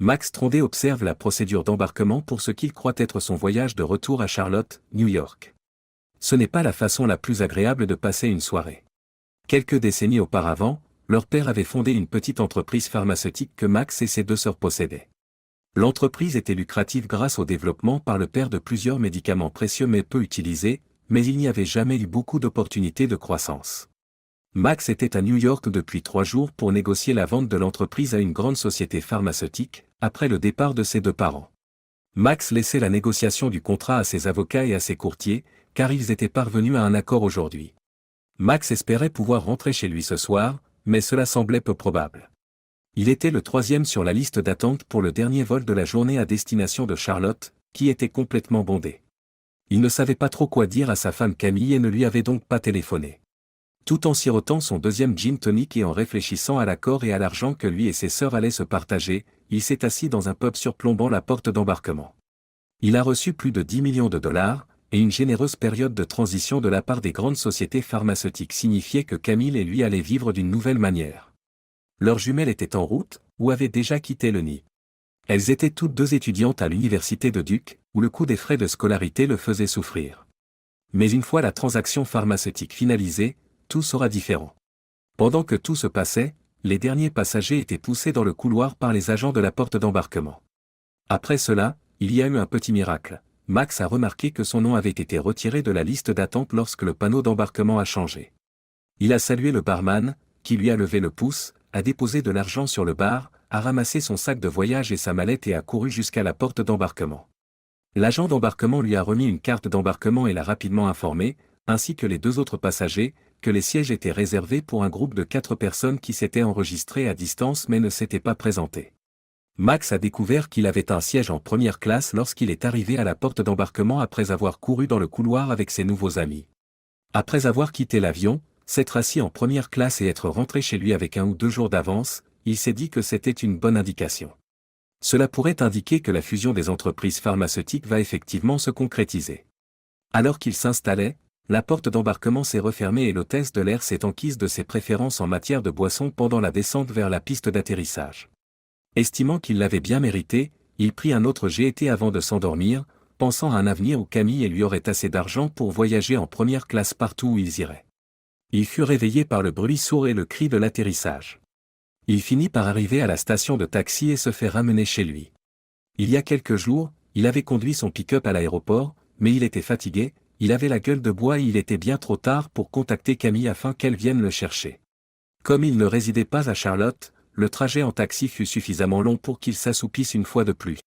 Max Trondé observe la procédure d'embarquement pour ce qu'il croit être son voyage de retour à Charlotte, New York. Ce n'est pas la façon la plus agréable de passer une soirée. Quelques décennies auparavant, leur père avait fondé une petite entreprise pharmaceutique que Max et ses deux sœurs possédaient. L'entreprise était lucrative grâce au développement par le père de plusieurs médicaments précieux mais peu utilisés, mais il n'y avait jamais eu beaucoup d'opportunités de croissance. Max était à New York depuis 3 jours pour négocier la vente de l'entreprise à une grande société pharmaceutique, après le départ de ses deux parents. Max laissait la négociation du contrat à ses avocats et à ses courtiers, car ils étaient parvenus à un accord aujourd'hui. Max espérait pouvoir rentrer chez lui ce soir, mais cela semblait peu probable. Il était le 3e sur la liste d'attente pour le dernier vol de la journée à destination de Charlotte, qui était complètement bondé. Il ne savait pas trop quoi dire à sa femme Camille et ne lui avait donc pas téléphoné. Tout en sirotant son 2e gin tonic et en réfléchissant à l'accord et à l'argent que lui et ses sœurs allaient se partager, il s'est assis dans un pub surplombant la porte d'embarquement. Il a reçu plus de 10 millions de dollars, et une généreuse période de transition de la part des grandes sociétés pharmaceutiques signifiait que Camille et lui allaient vivre d'une nouvelle manière. Leurs jumelles étaient en route, ou avaient déjà quitté le nid. Elles étaient toutes deux étudiantes à l'université de Duke, où le coût des frais de scolarité le faisait souffrir. Mais une fois la transaction pharmaceutique finalisée, tout sera différent. Pendant que tout se passait, les derniers passagers étaient poussés dans le couloir par les agents de la porte d'embarquement. Après cela, il y a eu un petit miracle. Max a remarqué que son nom avait été retiré de la liste d'attente lorsque le panneau d'embarquement a changé. Il a salué le barman, qui lui a levé le pouce, a déposé de l'argent sur le bar, a ramassé son sac de voyage et sa mallette et a couru jusqu'à la porte d'embarquement. L'agent d'embarquement lui a remis une carte d'embarquement et l'a rapidement informé, ainsi que les 2 autres passagers, que les sièges étaient réservés pour un groupe de 4 personnes qui s'étaient enregistrées à distance mais ne s'étaient pas présentées. Max a découvert qu'il avait un siège en première classe lorsqu'il est arrivé à la porte d'embarquement après avoir couru dans le couloir avec ses nouveaux amis. Après avoir quitté l'avion, s'être assis en première classe et être rentré chez lui avec 1 ou 2 jours d'avance, il s'est dit que c'était une bonne indication. Cela pourrait indiquer que la fusion des entreprises pharmaceutiques va effectivement se concrétiser. Alors qu'il s'installait, la porte d'embarquement s'est refermée et l'hôtesse de l'air s'est enquise de ses préférences en matière de boissons pendant la descente vers la piste d'atterrissage. Estimant qu'il l'avait bien mérité, il prit un autre jet avant de s'endormir, pensant à un avenir où Camille lui aurait assez d'argent pour voyager en première classe partout où ils iraient. Il fut réveillé par le bruit sourd et le cri de l'atterrissage. Il finit par arriver à la station de taxi et se fait ramener chez lui. Il y a quelques jours, il avait conduit son pick-up à l'aéroport, mais il était fatigué, il avait la gueule de bois et il était bien trop tard pour contacter Camille afin qu'elle vienne le chercher. Comme il ne résidait pas à Charlotte, le trajet en taxi fut suffisamment long pour qu'il s'assoupisse une fois de plus.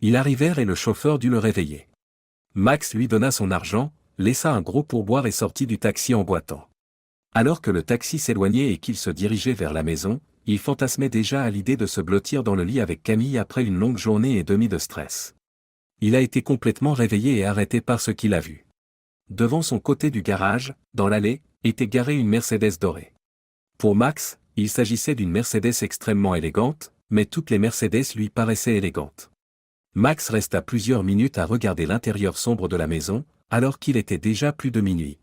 Ils arrivèrent et le chauffeur dut le réveiller. Max lui donna son argent, laissa un gros pourboire et sortit du taxi en boitant. Alors que le taxi s'éloignait et qu'il se dirigeait vers la maison, il fantasmait déjà à l'idée de se blottir dans le lit avec Camille après une longue journée et demie de stress. Il a été complètement réveillé et arrêté par ce qu'il a vu. Devant son côté du garage, dans l'allée, était garée une Mercedes dorée. Pour Max, il s'agissait d'une Mercedes extrêmement élégante, mais toutes les Mercedes lui paraissaient élégantes. Max resta plusieurs minutes à regarder l'intérieur sombre de la maison, alors qu'il était déjà plus de minuit.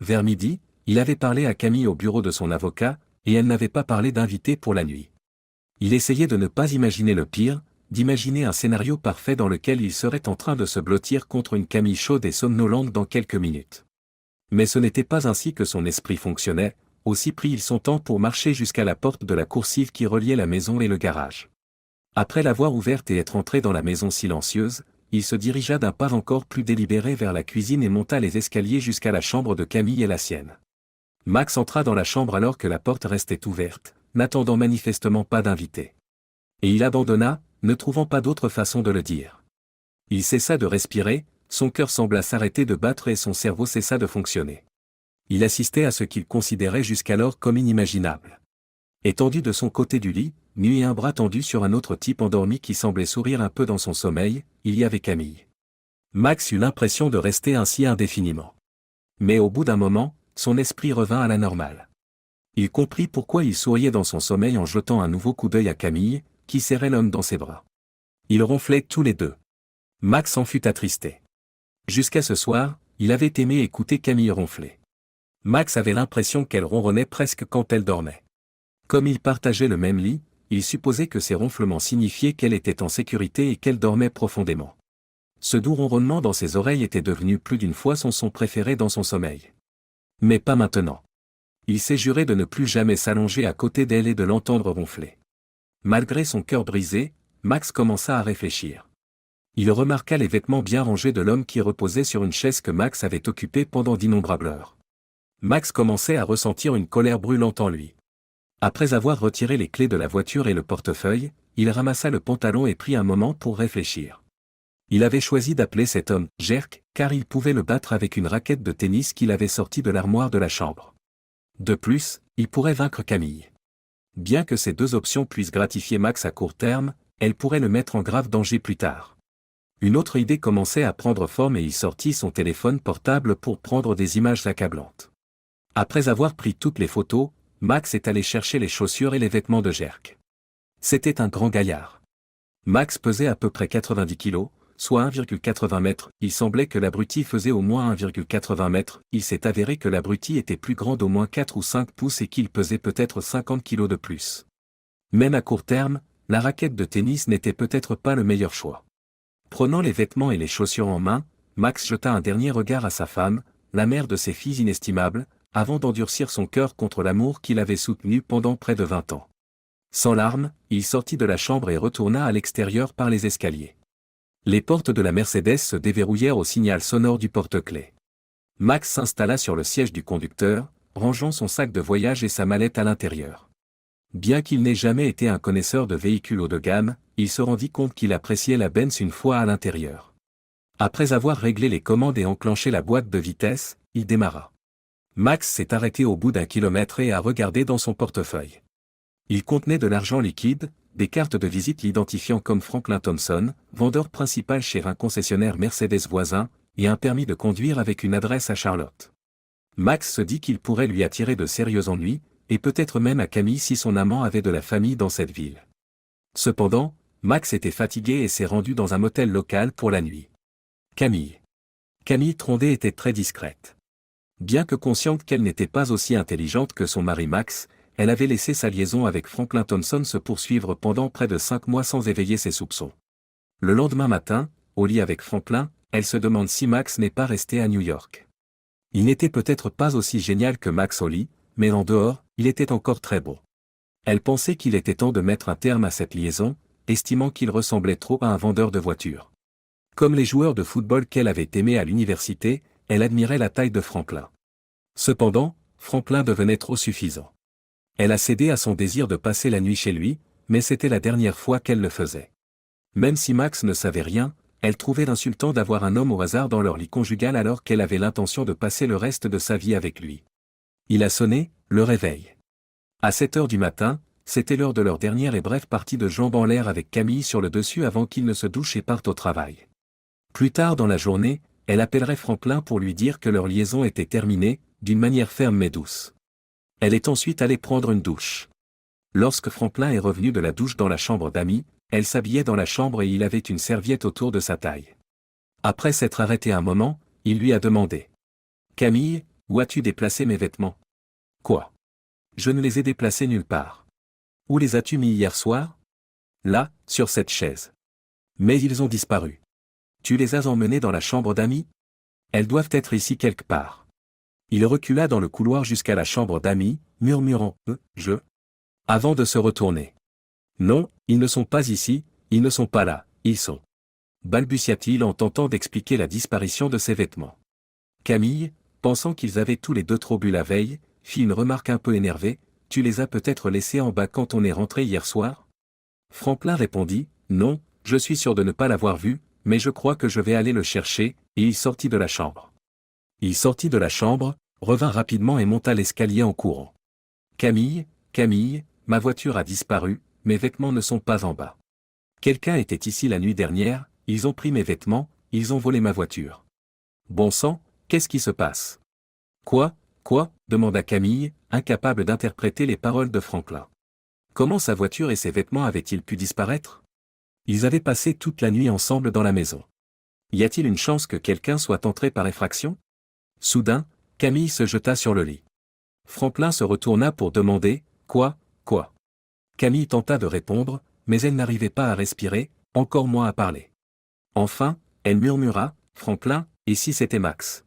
Vers midi, il avait parlé à Camille au bureau de son avocat, et elle n'avait pas parlé d'invité pour la nuit. Il essayait de ne pas imaginer le pire, d'imaginer un scénario parfait dans lequel il serait en train de se blottir contre une Camille chaude et somnolente dans quelques minutes. Mais ce n'était pas ainsi que son esprit fonctionnait, aussi prit-il son temps pour marcher jusqu'à la porte de la coursive qui reliait la maison et le garage. Après l'avoir ouverte et être entré dans la maison silencieuse, il se dirigea d'un pas encore plus délibéré vers la cuisine et monta les escaliers jusqu'à la chambre de Camille et la sienne. Max entra dans la chambre alors que la porte restait ouverte, n'attendant manifestement pas d'invité. Et il abandonna, ne trouvant pas d'autre façon de le dire. Il cessa de respirer, son cœur sembla s'arrêter de battre et son cerveau cessa de fonctionner. Il assistait à ce qu'il considérait jusqu'alors comme inimaginable. Étendu de son côté du lit, nu et un bras tendu sur un autre type endormi qui semblait sourire un peu dans son sommeil, il y avait Camille. Max eut l'impression de rester ainsi indéfiniment. Mais au bout d'un moment, son esprit revint à la normale. Il comprit pourquoi il souriait dans son sommeil en jetant un nouveau coup d'œil à Camille, qui serrait l'homme dans ses bras. Ils ronflaient tous les deux. Max en fut attristé. Jusqu'à ce soir, il avait aimé écouter Camille ronfler. Max avait l'impression qu'elle ronronnait presque quand elle dormait. Comme ils partageaient le même lit, il supposait que ces ronflements signifiaient qu'elle était en sécurité et qu'elle dormait profondément. Ce doux ronronnement dans ses oreilles était devenu plus d'une fois son son préféré dans son sommeil. Mais pas maintenant. Il s'est juré de ne plus jamais s'allonger à côté d'elle et de l'entendre ronfler. Malgré son cœur brisé, Max commença à réfléchir. Il remarqua les vêtements bien rangés de l'homme qui reposait sur une chaise que Max avait occupée pendant d'innombrables heures. Max commençait à ressentir une colère brûlante en lui. Après avoir retiré les clés de la voiture et le portefeuille, il ramassa le pantalon et prit un moment pour réfléchir. Il avait choisi d'appeler cet homme « Jerk » car il pouvait le battre avec une raquette de tennis qu'il avait sortie de l'armoire de la chambre. De plus, il pourrait vaincre Camille. Bien que ces deux options puissent gratifier Max à court terme, elles pourraient le mettre en grave danger plus tard. Une autre idée commençait à prendre forme et il sortit son téléphone portable pour prendre des images accablantes. Après avoir pris toutes les photos, Max est allé chercher les chaussures et les vêtements de Jerk. C'était un grand gaillard. Max pesait à peu près 90 kilos, soit 1,80 m. Il semblait que l'abruti faisait au moins 1,80 m. Il s'est avéré que l'abruti était plus grand d'au moins 4 ou 5 pouces et qu'il pesait peut-être 50 kilos de plus. Même à court terme, la raquette de tennis n'était peut-être pas le meilleur choix. Prenant les vêtements et les chaussures en main, Max jeta un dernier regard à sa femme, la mère de ses filles inestimables, avant d'endurcir son cœur contre l'amour qu'il avait soutenu pendant près de 20 ans. Sans larmes, il sortit de la chambre et retourna à l'extérieur par les escaliers. Les portes de la Mercedes se déverrouillèrent au signal sonore du porte-clés. Max s'installa sur le siège du conducteur, rangeant son sac de voyage et sa mallette à l'intérieur. Bien qu'il n'ait jamais été un connaisseur de véhicules haut de gamme, il se rendit compte qu'il appréciait la Benz une fois à l'intérieur. Après avoir réglé les commandes et enclenché la boîte de vitesse, il démarra. Max s'est arrêté au bout d'1 kilomètre et a regardé dans son portefeuille. Il contenait de l'argent liquide, des cartes de visite l'identifiant comme Franklin Thompson, vendeur principal chez un concessionnaire Mercedes voisin, et un permis de conduire avec une adresse à Charlotte. Max se dit qu'il pourrait lui attirer de sérieux ennuis, et peut-être même à Camille si son amant avait de la famille dans cette ville. Cependant, Max était fatigué et s'est rendu dans un motel local pour la nuit. Camille Trondé était très discrète. Bien que consciente qu'elle n'était pas aussi intelligente que son mari Max, elle avait laissé sa liaison avec Franklin Thompson se poursuivre pendant près de 5 mois sans éveiller ses soupçons. Le lendemain matin, au lit avec Franklin, elle se demande si Max n'est pas resté à New York. Il n'était peut-être pas aussi génial que Max au lit, mais en dehors, il était encore très beau. Elle pensait qu'il était temps de mettre un terme à cette liaison, estimant qu'il ressemblait trop à un vendeur de voitures. Comme les joueurs de football qu'elle avait aimés à l'université, elle admirait la taille de Franklin. Cependant, Franklin devenait trop suffisant. Elle a cédé à son désir de passer la nuit chez lui, mais c'était la dernière fois qu'elle le faisait. Même si Max ne savait rien, elle trouvait insultant d'avoir un homme au hasard dans leur lit conjugal alors qu'elle avait l'intention de passer le reste de sa vie avec lui. Il a sonné, le réveil. À 7 heures du matin, c'était l'heure de leur dernière et brève partie de jambes en l'air avec Camille sur le dessus avant qu'ils ne se douchent et partent au travail. Plus tard dans la journée, elle appellerait Franklin pour lui dire que leur liaison était terminée, d'une manière ferme mais douce. Elle est ensuite allée prendre une douche. Lorsque Franklin est revenu de la douche dans la chambre d'amis, elle s'habillait dans la chambre et il avait une serviette autour de sa taille. Après s'être arrêté un moment, il lui a demandé. « Camille, où as-tu déplacé mes vêtements ?»« Quoi ? Je ne les ai déplacés nulle part. »« Où les as-tu mis hier soir ?»« Là, sur cette chaise. »« Mais ils ont disparu. »« Tu les as emmenés dans la chambre d'amis ? » ?»« Elles doivent être ici quelque part. » Il recula dans le couloir jusqu'à la chambre d'amis, murmurant « je » avant de se retourner. « Non, ils ne sont pas ici, ils ne sont pas là, ils sont. » balbutia-t-il en tentant d'expliquer la disparition de ses vêtements. Camille, pensant qu'ils avaient tous les deux trop bu la veille, fit une remarque un peu énervée « Tu les as peut-être laissés en bas quand on est rentré hier soir ?» Franklin répondit « Non, je suis sûr de ne pas l'avoir vu, mais je crois que je vais aller le chercher » et il sortit de la chambre. Il sortit de la chambre, revint rapidement et monta l'escalier en courant. « Camille, ma voiture a disparu, mes vêtements ne sont pas en bas. Quelqu'un était ici la nuit dernière, ils ont pris mes vêtements, ils ont volé ma voiture. Bon sang, qu'est-ce qui se passe ? » Quoi demanda Camille, incapable d'interpréter les paroles de Franklin. Comment sa voiture et ses vêtements avaient-ils pu disparaître ? Ils avaient passé toute la nuit ensemble dans la maison. Y a-t-il une chance que quelqu'un soit entré par effraction ? Soudain, Camille se jeta sur le lit. Franklin se retourna pour demander « Quoi ?» Camille tenta de répondre, mais elle n'arrivait pas à respirer, encore moins à parler. Enfin, elle murmura, « Franklin, et si c'était Max?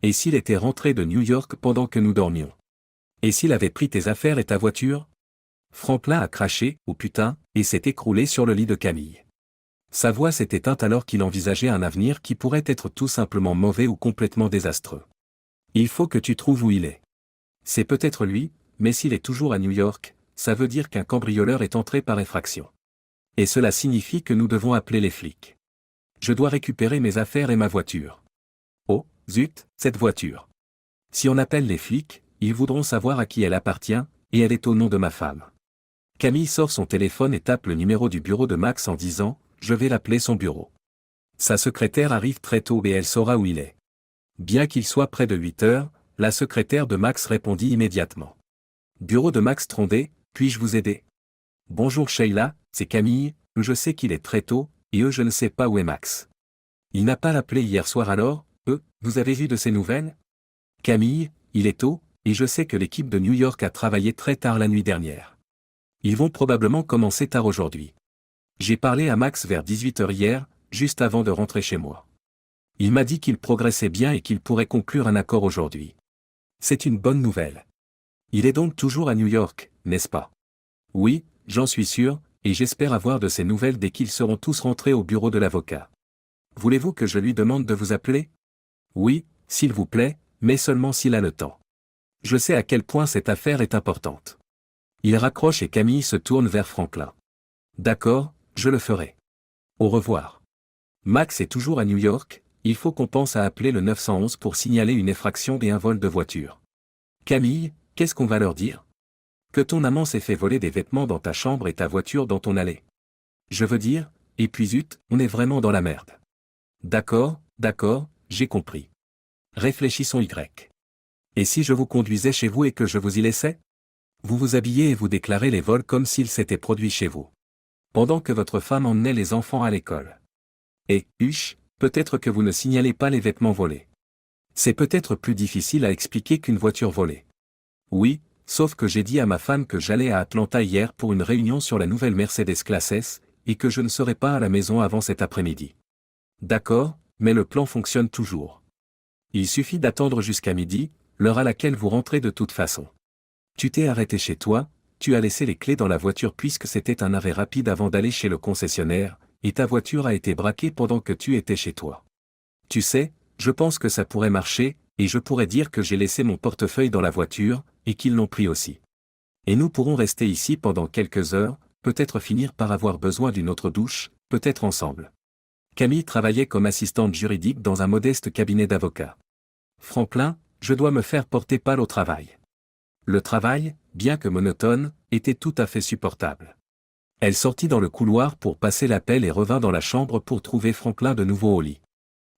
Et s'il était rentré de New York pendant que nous dormions? Et s'il avait pris tes affaires et ta voiture ?» Franklin a craché, « Oh putain !» et s'est écroulé sur le lit de Camille. Sa voix s'est éteinte alors qu'il envisageait un avenir qui pourrait être tout simplement mauvais ou complètement désastreux. « Il faut que tu trouves où il est. C'est peut-être lui, mais s'il est toujours à New York, ça veut dire qu'un cambrioleur est entré par effraction. Et cela signifie que nous devons appeler les flics. Je dois récupérer mes affaires et ma voiture. Oh, zut, cette voiture. Si on appelle les flics, ils voudront savoir à qui elle appartient, et elle est au nom de ma femme. » Camille sort son téléphone et tape le numéro du bureau de Max en disant « Je vais l'appeler son bureau. » Sa secrétaire arrive très tôt et elle saura où il est. Bien qu'il soit près de 8 heures, la secrétaire de Max répondit immédiatement. Bureau de Max Trondé, puis-je vous aider? Bonjour Sheila, c'est Camille, je sais qu'il est très tôt, et je ne sais pas où est Max. Il n'a pas appelé hier soir alors, vous avez vu de ses nouvelles? Camille, il est tôt, et je sais que l'équipe de New York a travaillé très tard la nuit dernière. Ils vont probablement commencer tard aujourd'hui. J'ai parlé à Max vers 18 heures hier, juste avant de rentrer chez moi. Il m'a dit qu'il progressait bien et qu'il pourrait conclure un accord aujourd'hui. C'est une bonne nouvelle. Il est donc toujours à New York, n'est-ce pas? Oui, j'en suis sûr, et j'espère avoir de ces nouvelles dès qu'ils seront tous rentrés au bureau de l'avocat. Voulez-vous que je lui demande de vous appeler? Oui, s'il vous plaît, mais seulement s'il a le temps. Je sais à quel point cette affaire est importante. Il raccroche et Camille se tourne vers Franklin. D'accord, je le ferai. Au revoir. Max est toujours à New York, il faut qu'on pense à appeler le 911 pour signaler une effraction et un vol de voiture. Camille, qu'est-ce qu'on va leur dire? Que ton amant s'est fait voler des vêtements dans ta chambre et ta voiture dans ton allée. Je veux dire, et puis zut, on est vraiment dans la merde. D'accord, j'ai compris. Réfléchissons Y. Et si je vous conduisais chez vous et que je vous y laissais? Vous vous habillez et vous déclarez les vols comme s'ils s'étaient produits chez vous. Pendant que votre femme emmenait les enfants à l'école. Et, peut-être que vous ne signalez pas les vêtements volés. C'est peut-être plus difficile à expliquer qu'une voiture volée. Oui, sauf que j'ai dit à ma femme que j'allais à Atlanta hier pour une réunion sur la nouvelle Mercedes Classe S, et que je ne serai pas à la maison avant cet après-midi. D'accord, mais le plan fonctionne toujours. Il suffit d'attendre jusqu'à midi, l'heure à laquelle vous rentrez de toute façon. Tu t'es arrêté chez toi, tu as laissé les clés dans la voiture puisque c'était un arrêt rapide avant d'aller chez le concessionnaire, et ta voiture a été braquée pendant que tu étais chez toi. Tu sais, je pense que ça pourrait marcher, et je pourrais dire que j'ai laissé mon portefeuille dans la voiture, et qu'ils l'ont pris aussi. Et nous pourrons rester ici pendant quelques heures, peut-être finir par avoir besoin d'une autre douche, peut-être ensemble. Camille travaillait comme assistante juridique dans un modeste cabinet d'avocats. Franklin, je dois me faire porter pâle au travail. Le travail, bien que monotone, était tout à fait supportable. Elle sortit dans le couloir pour passer l'appel et revint dans la chambre pour trouver Franklin de nouveau au lit.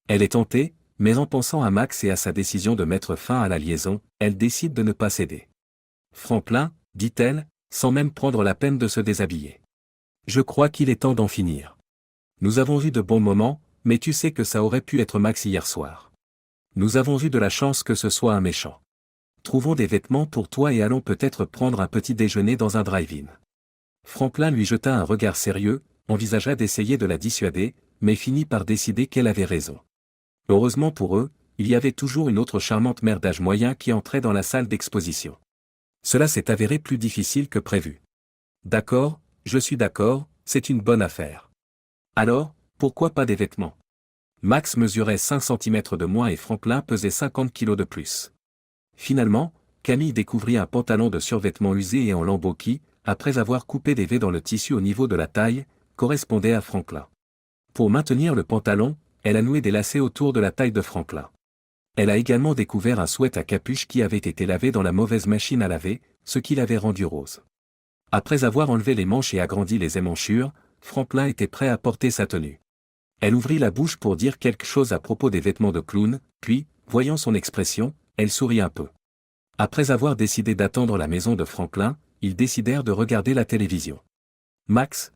Elle est tentée, mais en pensant à Max et à sa décision de mettre fin à la liaison, elle décide de ne pas céder. Franklin, dit-elle, sans même prendre la peine de se déshabiller. Je crois qu'il est temps d'en finir. Nous avons eu de bons moments, mais tu sais que ça aurait pu être Max hier soir. Nous avons eu de la chance que ce soit un méchant. Trouvons des vêtements pour toi et allons peut-être prendre un petit déjeuner dans un drive-in. Franklin lui jeta un regard sérieux, envisagea d'essayer de la dissuader, mais finit par décider qu'elle avait raison. Heureusement pour eux, il y avait toujours une autre charmante mère d'âge moyen qui entrait dans la salle d'exposition. Cela s'est avéré plus difficile que prévu. D'accord, je suis d'accord, c'est une bonne affaire. Alors, pourquoi pas des vêtements? Max mesurait 5 cm de moins et Franklin pesait 50 kg de plus. Finalement, Camille découvrit un pantalon de survêtement usé et en lambeaux qui, après avoir coupé des V dans le tissu au niveau de la taille, correspondait à Franklin. Pour maintenir le pantalon, elle a noué des lacets autour de la taille de Franklin. Elle a également découvert un sweat à capuche qui avait été lavé dans la mauvaise machine à laver, ce qui l'avait rendu rose. Après avoir enlevé les manches et agrandi les émanchures, Franklin était prêt à porter sa tenue. Elle ouvrit la bouche pour dire quelque chose à propos des vêtements de clown, puis, voyant son expression, elle sourit un peu. Après avoir décidé d'attendre la maison de Franklin, ils décidèrent de regarder la télévision. Max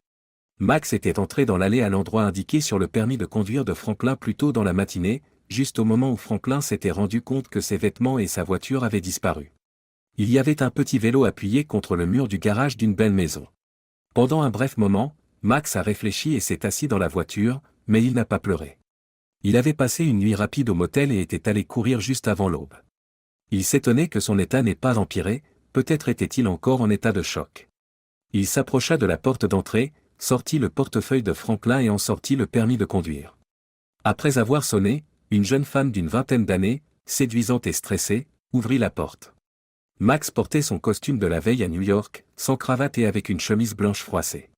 était entré dans l'allée à l'endroit indiqué sur le permis de conduire de Franklin plus tôt dans la matinée, juste au moment où Franklin s'était rendu compte que ses vêtements et sa voiture avaient disparu. Il y avait un petit vélo appuyé contre le mur du garage d'une belle maison. Pendant un bref moment, Max a réfléchi et s'est assis dans la voiture, mais il n'a pas pleuré. Il avait passé une nuit rapide au motel et était allé courir juste avant l'aube. Il s'étonnait que son état n'ait pas empiré, peut-être était-il encore en état de choc. Il s'approcha de la porte d'entrée, sortit le portefeuille de Franklin et en sortit le permis de conduire. Après avoir sonné, une jeune femme d'une vingtaine d'années, séduisante et stressée, ouvrit la porte. Max portait son costume de la veille à New York, sans cravate et avec une chemise blanche froissée.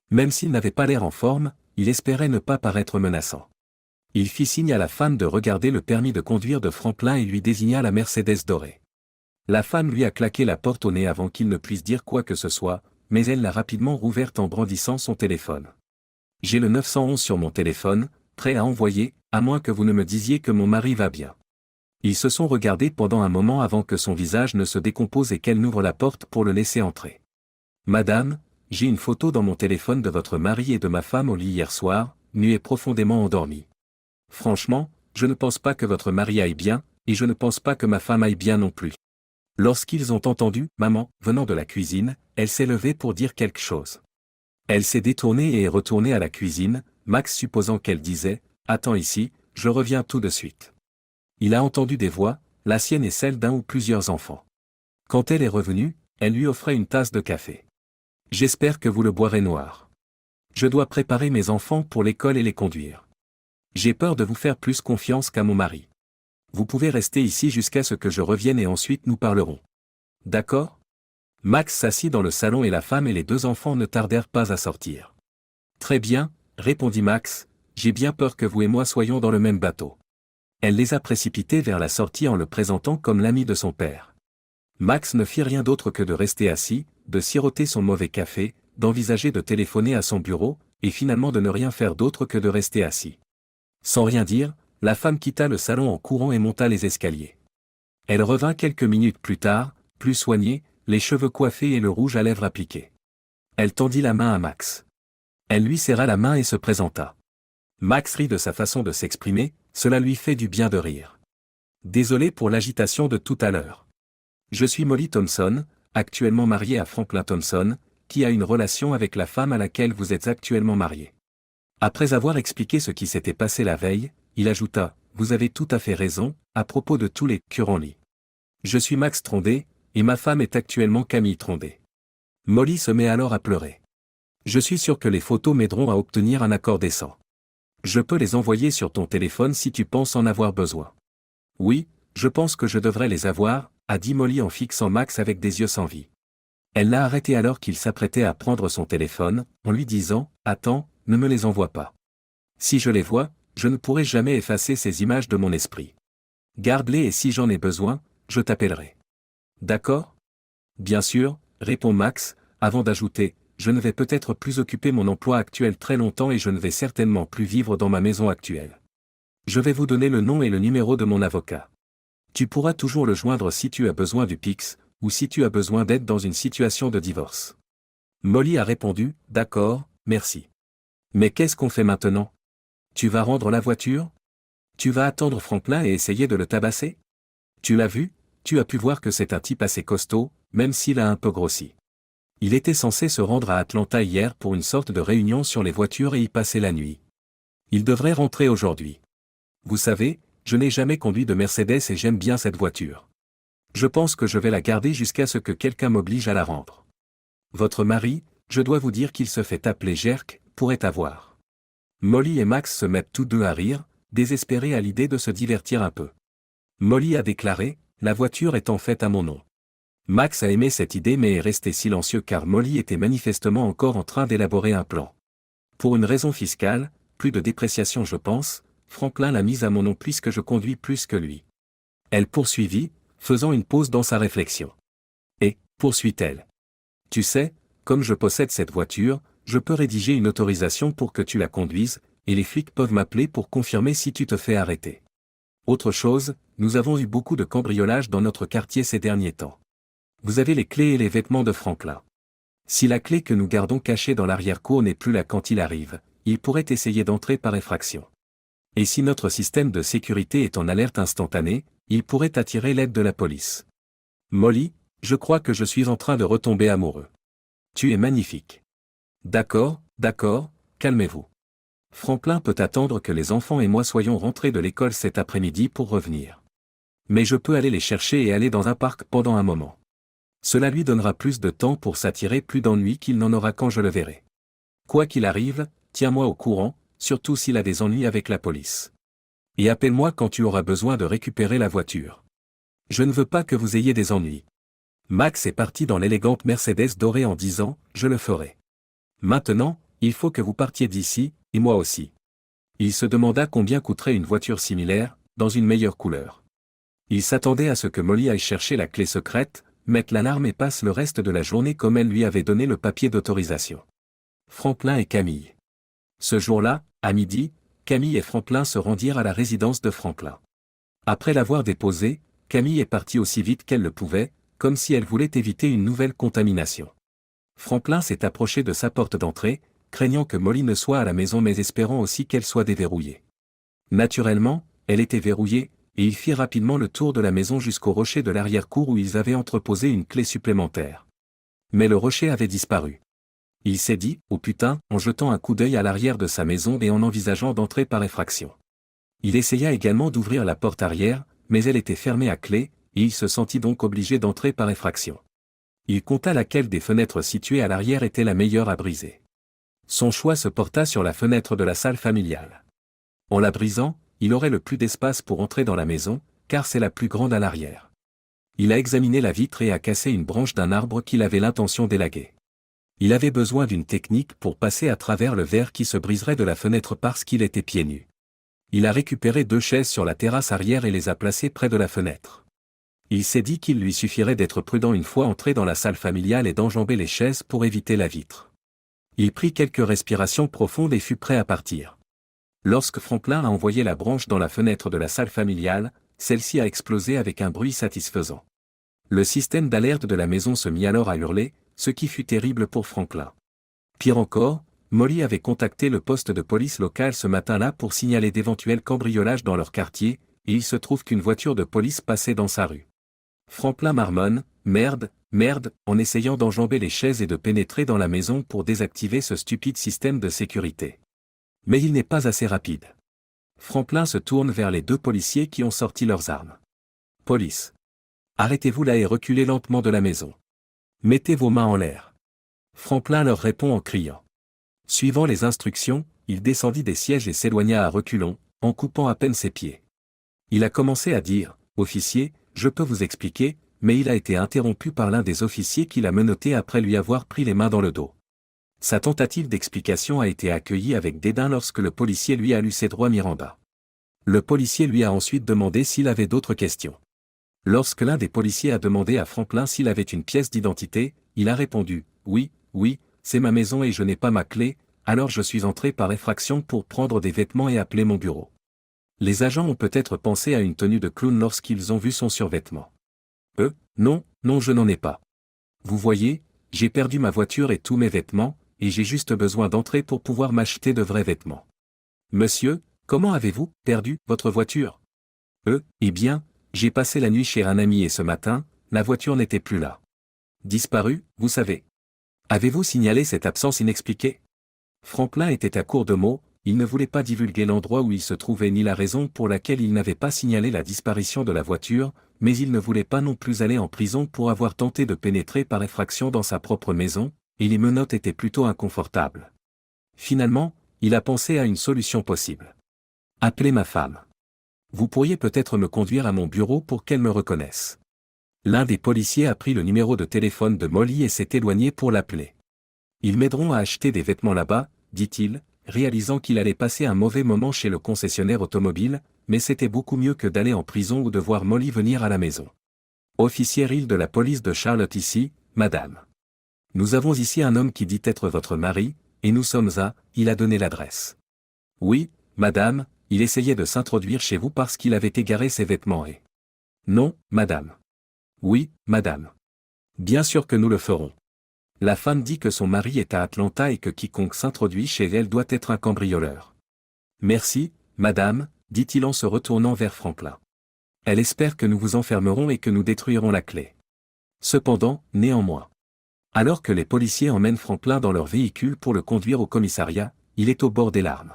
Même s'il n'avait pas l'air en forme, il espérait ne pas paraître menaçant. Il fit signe à la femme de regarder le permis de conduire de Franklin et lui désigna la Mercedes dorée. La femme lui a claqué la porte au nez avant qu'il ne puisse dire quoi que ce soit, mais elle l'a rapidement rouverte en brandissant son téléphone. « J'ai le 911 sur mon téléphone, prêt à envoyer, à moins que vous ne me disiez que mon mari va bien. » Ils se sont regardés pendant un moment avant que son visage ne se décompose et qu'elle n'ouvre la porte pour le laisser entrer. « Madame, j'ai une photo dans mon téléphone de votre mari et de ma femme au lit hier soir, nus et profondément endormis. Franchement, je ne pense pas que votre mari aille bien, et je ne pense pas que ma femme aille bien non plus. » Lorsqu'ils ont entendu « Maman » venant de la cuisine, elle s'est levée pour dire quelque chose. Elle s'est détournée et est retournée à la cuisine, Max supposant qu'elle disait « Attends ici, je reviens tout de suite. » Il a entendu des voix, la sienne et celle d'un ou plusieurs enfants. Quand elle est revenue, elle lui offrait une tasse de café. « J'espère que vous le boirez noir. Je dois préparer mes enfants pour l'école et les conduire. J'ai peur de vous faire plus confiance qu'à mon mari. Vous pouvez rester ici jusqu'à ce que je revienne et ensuite nous parlerons. D'accord ? » Max s'assit dans le salon et la femme et les deux enfants ne tardèrent pas à sortir. « Très bien, » répondit Max, « j'ai bien peur que vous et moi soyons dans le même bateau. » Elle les a précipités vers la sortie en le présentant comme l'ami de son père. Max ne fit rien d'autre que de rester assis, de siroter son mauvais café, d'envisager de téléphoner à son bureau, et finalement de ne rien faire d'autre que de rester assis. Sans rien dire, la femme quitta le salon en courant et monta les escaliers. Elle revint quelques minutes plus tard, plus soignée, les cheveux coiffés et le rouge à lèvres appliqué. Elle tendit la main à Max. Elle lui serra la main et se présenta. Max rit de sa façon de s'exprimer, cela lui fait du bien de rire. « Désolé pour l'agitation de tout à l'heure. Je suis Molly Thompson, actuellement mariée à Franklin Thompson, qui a une relation avec la femme à laquelle vous êtes actuellement marié. » Après avoir expliqué ce qui s'était passé la veille, il ajouta « Vous avez tout à fait raison, à propos de tous les Currently. Je suis Max Trondé, et ma femme est actuellement Camille Trondé. » Molly se met alors à pleurer. « Je suis sûr que les photos m'aideront à obtenir un accord décent. Je peux les envoyer sur ton téléphone si tu penses en avoir besoin. »« Oui, je pense que je devrais les avoir, » a dit Molly en fixant Max avec des yeux sans vie. Elle l'a arrêté alors qu'il s'apprêtait à prendre son téléphone, en lui disant « Attends, ne me les envoie pas. Si je les vois, je ne pourrai jamais effacer ces images de mon esprit. Garde-les et si j'en ai besoin, je t'appellerai. »« D'accord ? » ?»« Bien sûr, » répond Max, avant d'ajouter « Je ne vais peut-être plus occuper mon emploi actuel très longtemps et je ne vais certainement plus vivre dans ma maison actuelle. Je vais vous donner le nom et le numéro de mon avocat. Tu pourras toujours le joindre si tu as besoin du PIX, ou si tu as besoin d'aide dans une situation de divorce. » Molly a répondu « D'accord, merci. Mais qu'est-ce qu'on fait maintenant ? Tu vas rendre la voiture ? Tu vas attendre Franklin et essayer de le tabasser ? Tu l'as vu ? Tu as pu voir que c'est un type assez costaud, même s'il a un peu grossi. Il était censé se rendre à Atlanta hier pour une sorte de réunion sur les voitures et y passer la nuit. Il devrait rentrer aujourd'hui. Vous savez, je n'ai jamais conduit de Mercedes et j'aime bien cette voiture. Je pense que je vais la garder jusqu'à ce que quelqu'un m'oblige à la rendre. Votre mari, je dois vous dire qu'il se fait appeler Jerk, pourrait avoir. » Molly et Max se mettent tous deux à rire, désespérés à l'idée de se divertir un peu. Molly a déclaré « La voiture est en fait à mon nom. » Max a aimé cette idée mais est resté silencieux car Molly était manifestement encore en train d'élaborer un plan. « Pour une raison fiscale, plus de dépréciation je pense, Franklin l'a mise à mon nom puisque je conduis plus que lui. » Elle poursuivit, faisant une pause dans sa réflexion. Et, poursuit-elle. Tu sais, comme je possède cette voiture, je peux rédiger une autorisation pour que tu la conduises, et les flics peuvent m'appeler pour confirmer si tu te fais arrêter. Autre chose, nous avons eu beaucoup de cambriolages dans notre quartier ces derniers temps. Vous avez les clés et les vêtements de Franklin. Si la clé que nous gardons cachée dans l'arrière-cour n'est plus là quand il arrive, il pourrait essayer d'entrer par effraction. Et si notre système de sécurité est en alerte instantanée, il pourrait attirer l'aide de la police. Molly, je crois que je suis en train de retomber amoureux. Tu es magnifique. D'accord, d'accord, calmez-vous. Franklin peut attendre que les enfants et moi soyons rentrés de l'école cet après-midi pour revenir. Mais je peux aller les chercher et aller dans un parc pendant un moment. Cela lui donnera plus de temps pour s'attirer plus d'ennuis qu'il n'en aura quand je le verrai. Quoi qu'il arrive, tiens-moi au courant, surtout s'il a des ennuis avec la police. Et appelle-moi quand tu auras besoin de récupérer la voiture. Je ne veux pas que vous ayez des ennuis. Max est parti dans l'élégante Mercedes dorée en disant « Je le ferai ». Maintenant, il faut que vous partiez d'ici, et moi aussi. Il se demanda combien coûterait une voiture similaire, dans une meilleure couleur. Il s'attendait à ce que Molly aille chercher la clé secrète, mette l'alarme et passe le reste de la journée comme elle lui avait donné le papier d'autorisation. Franklin et Camille. Ce jour-là, à midi, Camille et Franklin se rendirent à la résidence de Franklin. Après l'avoir déposé, Camille est partie aussi vite qu'elle le pouvait, comme si elle voulait éviter une nouvelle contamination. Franklin s'est approché de sa porte d'entrée, craignant que Molly ne soit à la maison mais espérant aussi qu'elle soit déverrouillée. Naturellement, elle était verrouillée, et il fit rapidement le tour de la maison jusqu'au rocher de l'arrière-cour où ils avaient entreposé une clé supplémentaire. Mais le rocher avait disparu. Il s'est dit « Oh putain » en jetant un coup d'œil à l'arrière de sa maison et en envisageant d'entrer par effraction. Il essaya également d'ouvrir la porte arrière, mais elle était fermée à clé, et il se sentit donc obligé d'entrer par effraction. Il compta laquelle des fenêtres situées à l'arrière était la meilleure à briser. Son choix se porta sur la fenêtre de la salle familiale. En la brisant, il aurait le plus d'espace pour entrer dans la maison, car c'est la plus grande à l'arrière. Il a examiné la vitre et a cassé une branche d'un arbre qu'il avait l'intention d'élaguer. Il avait besoin d'une technique pour passer à travers le verre qui se briserait de la fenêtre parce qu'il était pieds nus. Il a récupéré 2 chaises sur la terrasse arrière et les a placées près de la fenêtre. Il s'est dit qu'il lui suffirait d'être prudent une fois entré dans la salle familiale et d'enjamber les chaises pour éviter la vitre. Il prit quelques respirations profondes et fut prêt à partir. Lorsque Franklin a envoyé la branche dans la fenêtre de la salle familiale, celle-ci a explosé avec un bruit satisfaisant. Le système d'alerte de la maison se mit alors à hurler, ce qui fut terrible pour Franklin. Pire encore, Molly avait contacté le poste de police local ce matin-là pour signaler d'éventuels cambriolages dans leur quartier, et il se trouve qu'une voiture de police passait dans sa rue. Franklin marmonne, merde, en essayant d'enjamber les chaises et de pénétrer dans la maison pour désactiver ce stupide système de sécurité. Mais il n'est pas assez rapide. Franklin se tourne vers les 2 policiers qui ont sorti leurs armes. Police. Arrêtez-vous là et reculez lentement de la maison. Mettez vos mains en l'air. Franklin leur répond en criant. Suivant les instructions, il descendit des sièges et s'éloigna à reculons, en coupant à peine ses pieds. Il a commencé à dire, « Officier, je peux vous expliquer », mais il a été interrompu par l'un des officiers qui l'a menotté après lui avoir pris les mains dans le dos. Sa tentative d'explication a été accueillie avec dédain lorsque le policier lui a lu ses droits Miranda. Le policier lui a ensuite demandé s'il avait d'autres questions. Lorsque l'un des policiers a demandé à Franklin s'il avait une pièce d'identité, il a répondu « Oui, c'est ma maison et je n'ai pas ma clé, alors je suis entré par effraction pour prendre des vêtements et appeler mon bureau. » Les agents ont peut-être pensé à une tenue de clown lorsqu'ils ont vu son survêtement. Non, je n'en ai pas. Vous voyez, j'ai perdu ma voiture et tous mes vêtements, et j'ai juste besoin d'entrer pour pouvoir m'acheter de vrais vêtements. Monsieur, comment avez-vous perdu votre voiture? Eh bien, j'ai passé la nuit chez un ami et ce matin, la voiture n'était plus là. Disparue, vous savez. Avez-vous signalé cette absence inexpliquée? Franklin était à court de mots, il ne voulait pas divulguer l'endroit où il se trouvait ni la raison pour laquelle il n'avait pas signalé la disparition de la voiture, mais il ne voulait pas non plus aller en prison pour avoir tenté de pénétrer par effraction dans sa propre maison, et les menottes étaient plutôt inconfortables. Finalement, il a pensé à une solution possible. Appelez ma femme. Vous pourriez peut-être me conduire à mon bureau pour qu'elle me reconnaisse. L'un des policiers a pris le numéro de téléphone de Molly et s'est éloigné pour l'appeler. Ils m'aideront à acheter des vêtements là-bas, dit-il, réalisant qu'il allait passer un mauvais moment chez le concessionnaire automobile, mais c'était beaucoup mieux que d'aller en prison ou de voir Molly venir à la maison. Officier Hill de la police de Charlotte ici, madame. Nous avons ici un homme qui dit être votre mari, et nous sommes à, il a donné l'adresse. Oui, madame, il essayait de s'introduire chez vous parce qu'il avait égaré ses vêtements et... Non, madame. Oui, madame. Bien sûr que nous le ferons. La femme dit que son mari est à Atlanta et que quiconque s'introduit chez elle doit être un cambrioleur. Merci, madame, dit-il en se retournant vers Franklin. Elle espère que nous vous enfermerons et que nous détruirons la clé. Cependant, néanmoins. Alors que les policiers emmènent Franklin dans leur véhicule pour le conduire au commissariat, il est au bord des larmes.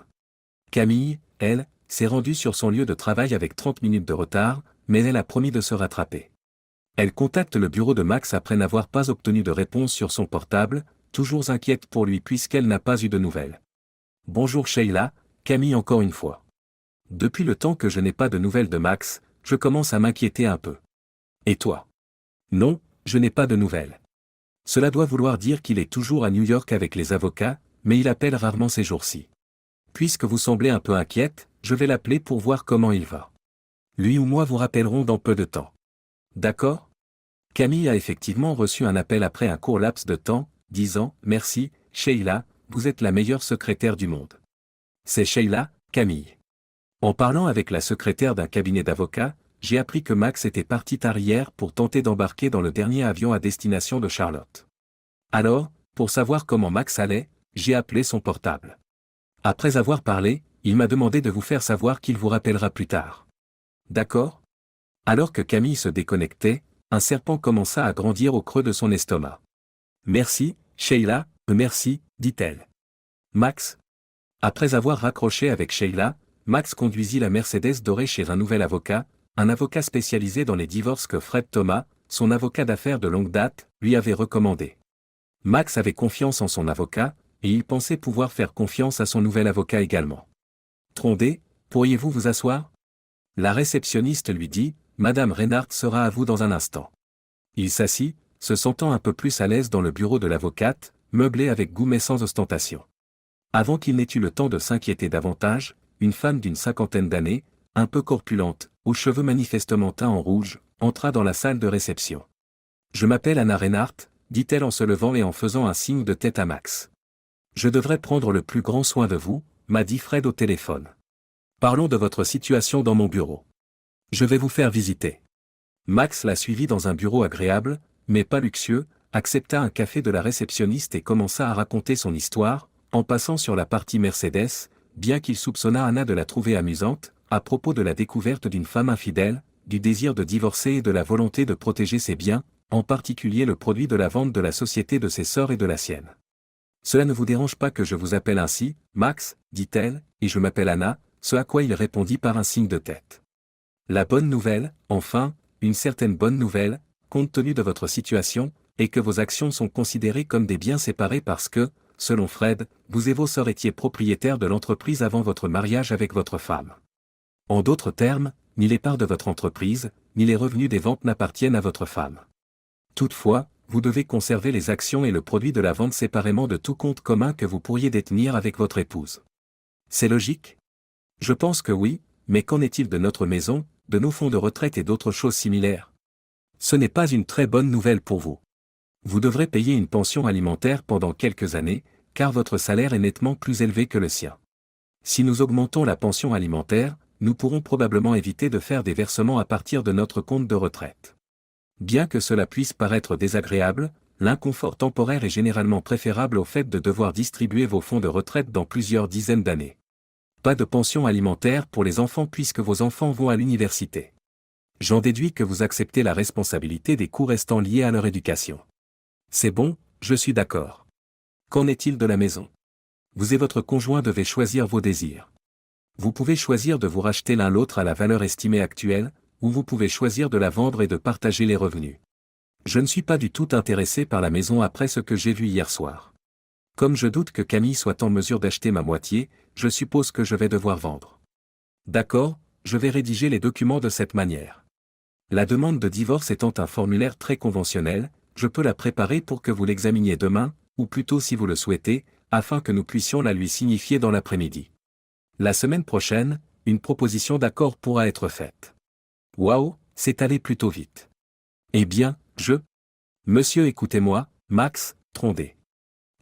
Camille, elle, s'est rendue sur son lieu de travail avec 30 minutes de retard, mais elle a promis de se rattraper. Elle contacte le bureau de Max après n'avoir pas obtenu de réponse sur son portable, toujours inquiète pour lui puisqu'elle n'a pas eu de nouvelles. Bonjour Sheila, Camille encore une fois. Depuis le temps que je n'ai pas de nouvelles de Max, je commence à m'inquiéter un peu. Et toi? Non, je n'ai pas de nouvelles. Cela doit vouloir dire qu'il est toujours à New York avec les avocats, mais il appelle rarement ces jours-ci. Puisque vous semblez un peu inquiète, je vais l'appeler pour voir comment il va. Lui ou moi vous rappellerons dans peu de temps. D'accord? Camille a effectivement reçu un appel après un court laps de temps, disant « Merci, Sheila, vous êtes la meilleure secrétaire du monde. » C'est Sheila, Camille. En parlant avec la secrétaire d'un cabinet d'avocats, j'ai appris que Max était parti tard hier pour tenter d'embarquer dans le dernier avion à destination de Charlotte. Alors, pour savoir comment Max allait, j'ai appelé son portable. Après avoir parlé, il m'a demandé de vous faire savoir qu'il vous rappellera plus tard. D'accord? Alors que Camille se déconnectait, un serpent commença à grandir au creux de son estomac. Merci, Sheila, merci, dit-elle. Max? Après avoir raccroché avec Sheila, Max conduisit la Mercedes dorée chez un nouvel avocat, un avocat spécialisé dans les divorces que Fred Thomas, son avocat d'affaires de longue date, lui avait recommandé. Max avait confiance en son avocat, et il pensait pouvoir faire confiance à son nouvel avocat également. Trondé, pourriez-vous vous asseoir? La réceptionniste lui dit, Madame Reinhardt sera à vous dans un instant. Il s'assit, se sentant un peu plus à l'aise dans le bureau de l'avocate, meublé avec goût mais sans ostentation. Avant qu'il n'ait eu le temps de s'inquiéter davantage, une femme d'une 50aine d'années, un peu corpulente, aux cheveux manifestement teints en rouge, entra dans la salle de réception. Je m'appelle Anna Reinhardt, dit-elle en se levant et en faisant un signe de tête à Max. Je devrais prendre le plus grand soin de vous, m'a dit Fred au téléphone. Parlons de votre situation dans mon bureau. Je vais vous faire visiter. Max l'a suivi dans un bureau agréable, mais pas luxueux, accepta un café de la réceptionniste et commença à raconter son histoire, en passant sur la partie Mercedes, bien qu'il soupçonnât Anna de la trouver amusante, à propos de la découverte d'une femme infidèle, du désir de divorcer et de la volonté de protéger ses biens, en particulier le produit de la vente de la société de ses sœurs et de la sienne. Cela ne vous dérange pas que je vous appelle ainsi, Max, dit-elle, et je m'appelle Anna, ce à quoi il répondit par un signe de tête. La bonne nouvelle, enfin, une certaine bonne nouvelle, compte tenu de votre situation, est que vos actions sont considérées comme des biens séparés parce que, selon Fred, vous et vos sœurs étiez propriétaires de l'entreprise avant votre mariage avec votre femme. En d'autres termes, ni les parts de votre entreprise, ni les revenus des ventes n'appartiennent à votre femme. Toutefois, vous devez conserver les actions et le produit de la vente séparément de tout compte commun que vous pourriez détenir avec votre épouse. C'est logique? Je pense que oui, mais qu'en est-il de notre maison, de nos fonds de retraite et d'autres choses similaires? Ce n'est pas une très bonne nouvelle pour vous. Vous devrez payer une pension alimentaire pendant quelques années, car votre salaire est nettement plus élevé que le sien. Si nous augmentons la pension alimentaire, nous pourrons probablement éviter de faire des versements à partir de notre compte de retraite. Bien que cela puisse paraître désagréable, l'inconfort temporaire est généralement préférable au fait de devoir distribuer vos fonds de retraite dans plusieurs dizaines d'années. Pas de pension alimentaire pour les enfants puisque vos enfants vont à l'université. J'en déduis que vous acceptez la responsabilité des coûts restants liés à leur éducation. C'est bon, je suis d'accord. Qu'en est-il de la maison? Vous et votre conjoint devez choisir vos désirs. Vous pouvez choisir de vous racheter l'un l'autre à la valeur estimée actuelle, ou vous pouvez choisir de la vendre et de partager les revenus. Je ne suis pas du tout intéressé par la maison après ce que j'ai vu hier soir. Comme je doute que Camille soit en mesure d'acheter ma moitié, je suppose que je vais devoir vendre. D'accord, je vais rédiger les documents de cette manière. La demande de divorce étant un formulaire très conventionnel, je peux la préparer pour que vous l'examiniez demain, ou plutôt si vous le souhaitez, afin que nous puissions la lui signifier dans l'après-midi. La semaine prochaine, une proposition d'accord pourra être faite. Waouh, c'est allé plutôt vite. Eh bien, Monsieur, écoutez-moi, Max, Trondé.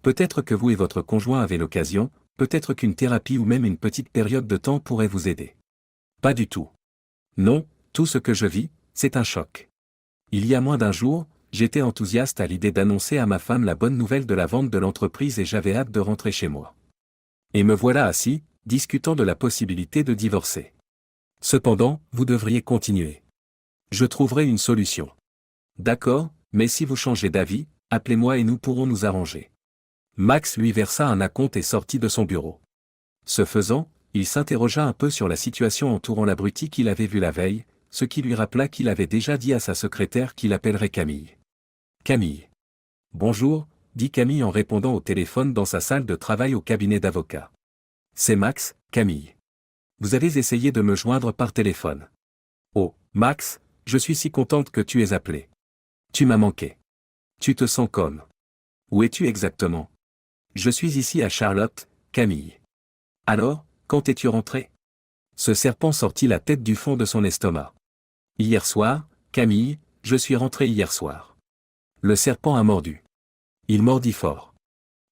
Peut-être que vous et votre conjoint avez l'occasion, peut-être qu'une thérapie ou même une petite période de temps pourrait vous aider. Pas du tout. Non, tout ce que je vis, c'est un choc. Il y a moins d'un jour, j'étais enthousiaste à l'idée d'annoncer à ma femme la bonne nouvelle de la vente de l'entreprise et j'avais hâte de rentrer chez moi. Et me voilà assis, discutant de la possibilité de divorcer. Cependant, vous devriez continuer. Je trouverai une solution. D'accord, mais si vous changez d'avis, appelez-moi et nous pourrons nous arranger. Max lui versa un acompte et sortit de son bureau. Ce faisant, il s'interrogea un peu sur la situation entourant l'abruti qu'il avait vu la veille, ce qui lui rappela qu'il avait déjà dit à sa secrétaire qu'il appellerait Camille. Camille. Bonjour, dit Camille en répondant au téléphone dans sa salle de travail au cabinet d'avocat. C'est Max, Camille. Vous avez essayé de me joindre par téléphone. Oh, Max, je suis si contente que tu aies appelé. Tu m'as manqué. Tu te sens comme? Où es-tu exactement? Je suis ici à Charlotte, Camille. Alors, quand es-tu rentré? Ce serpent sortit la tête du fond de son estomac. Hier soir, Camille, je suis rentré hier soir. Le serpent a mordu. Il mordit fort.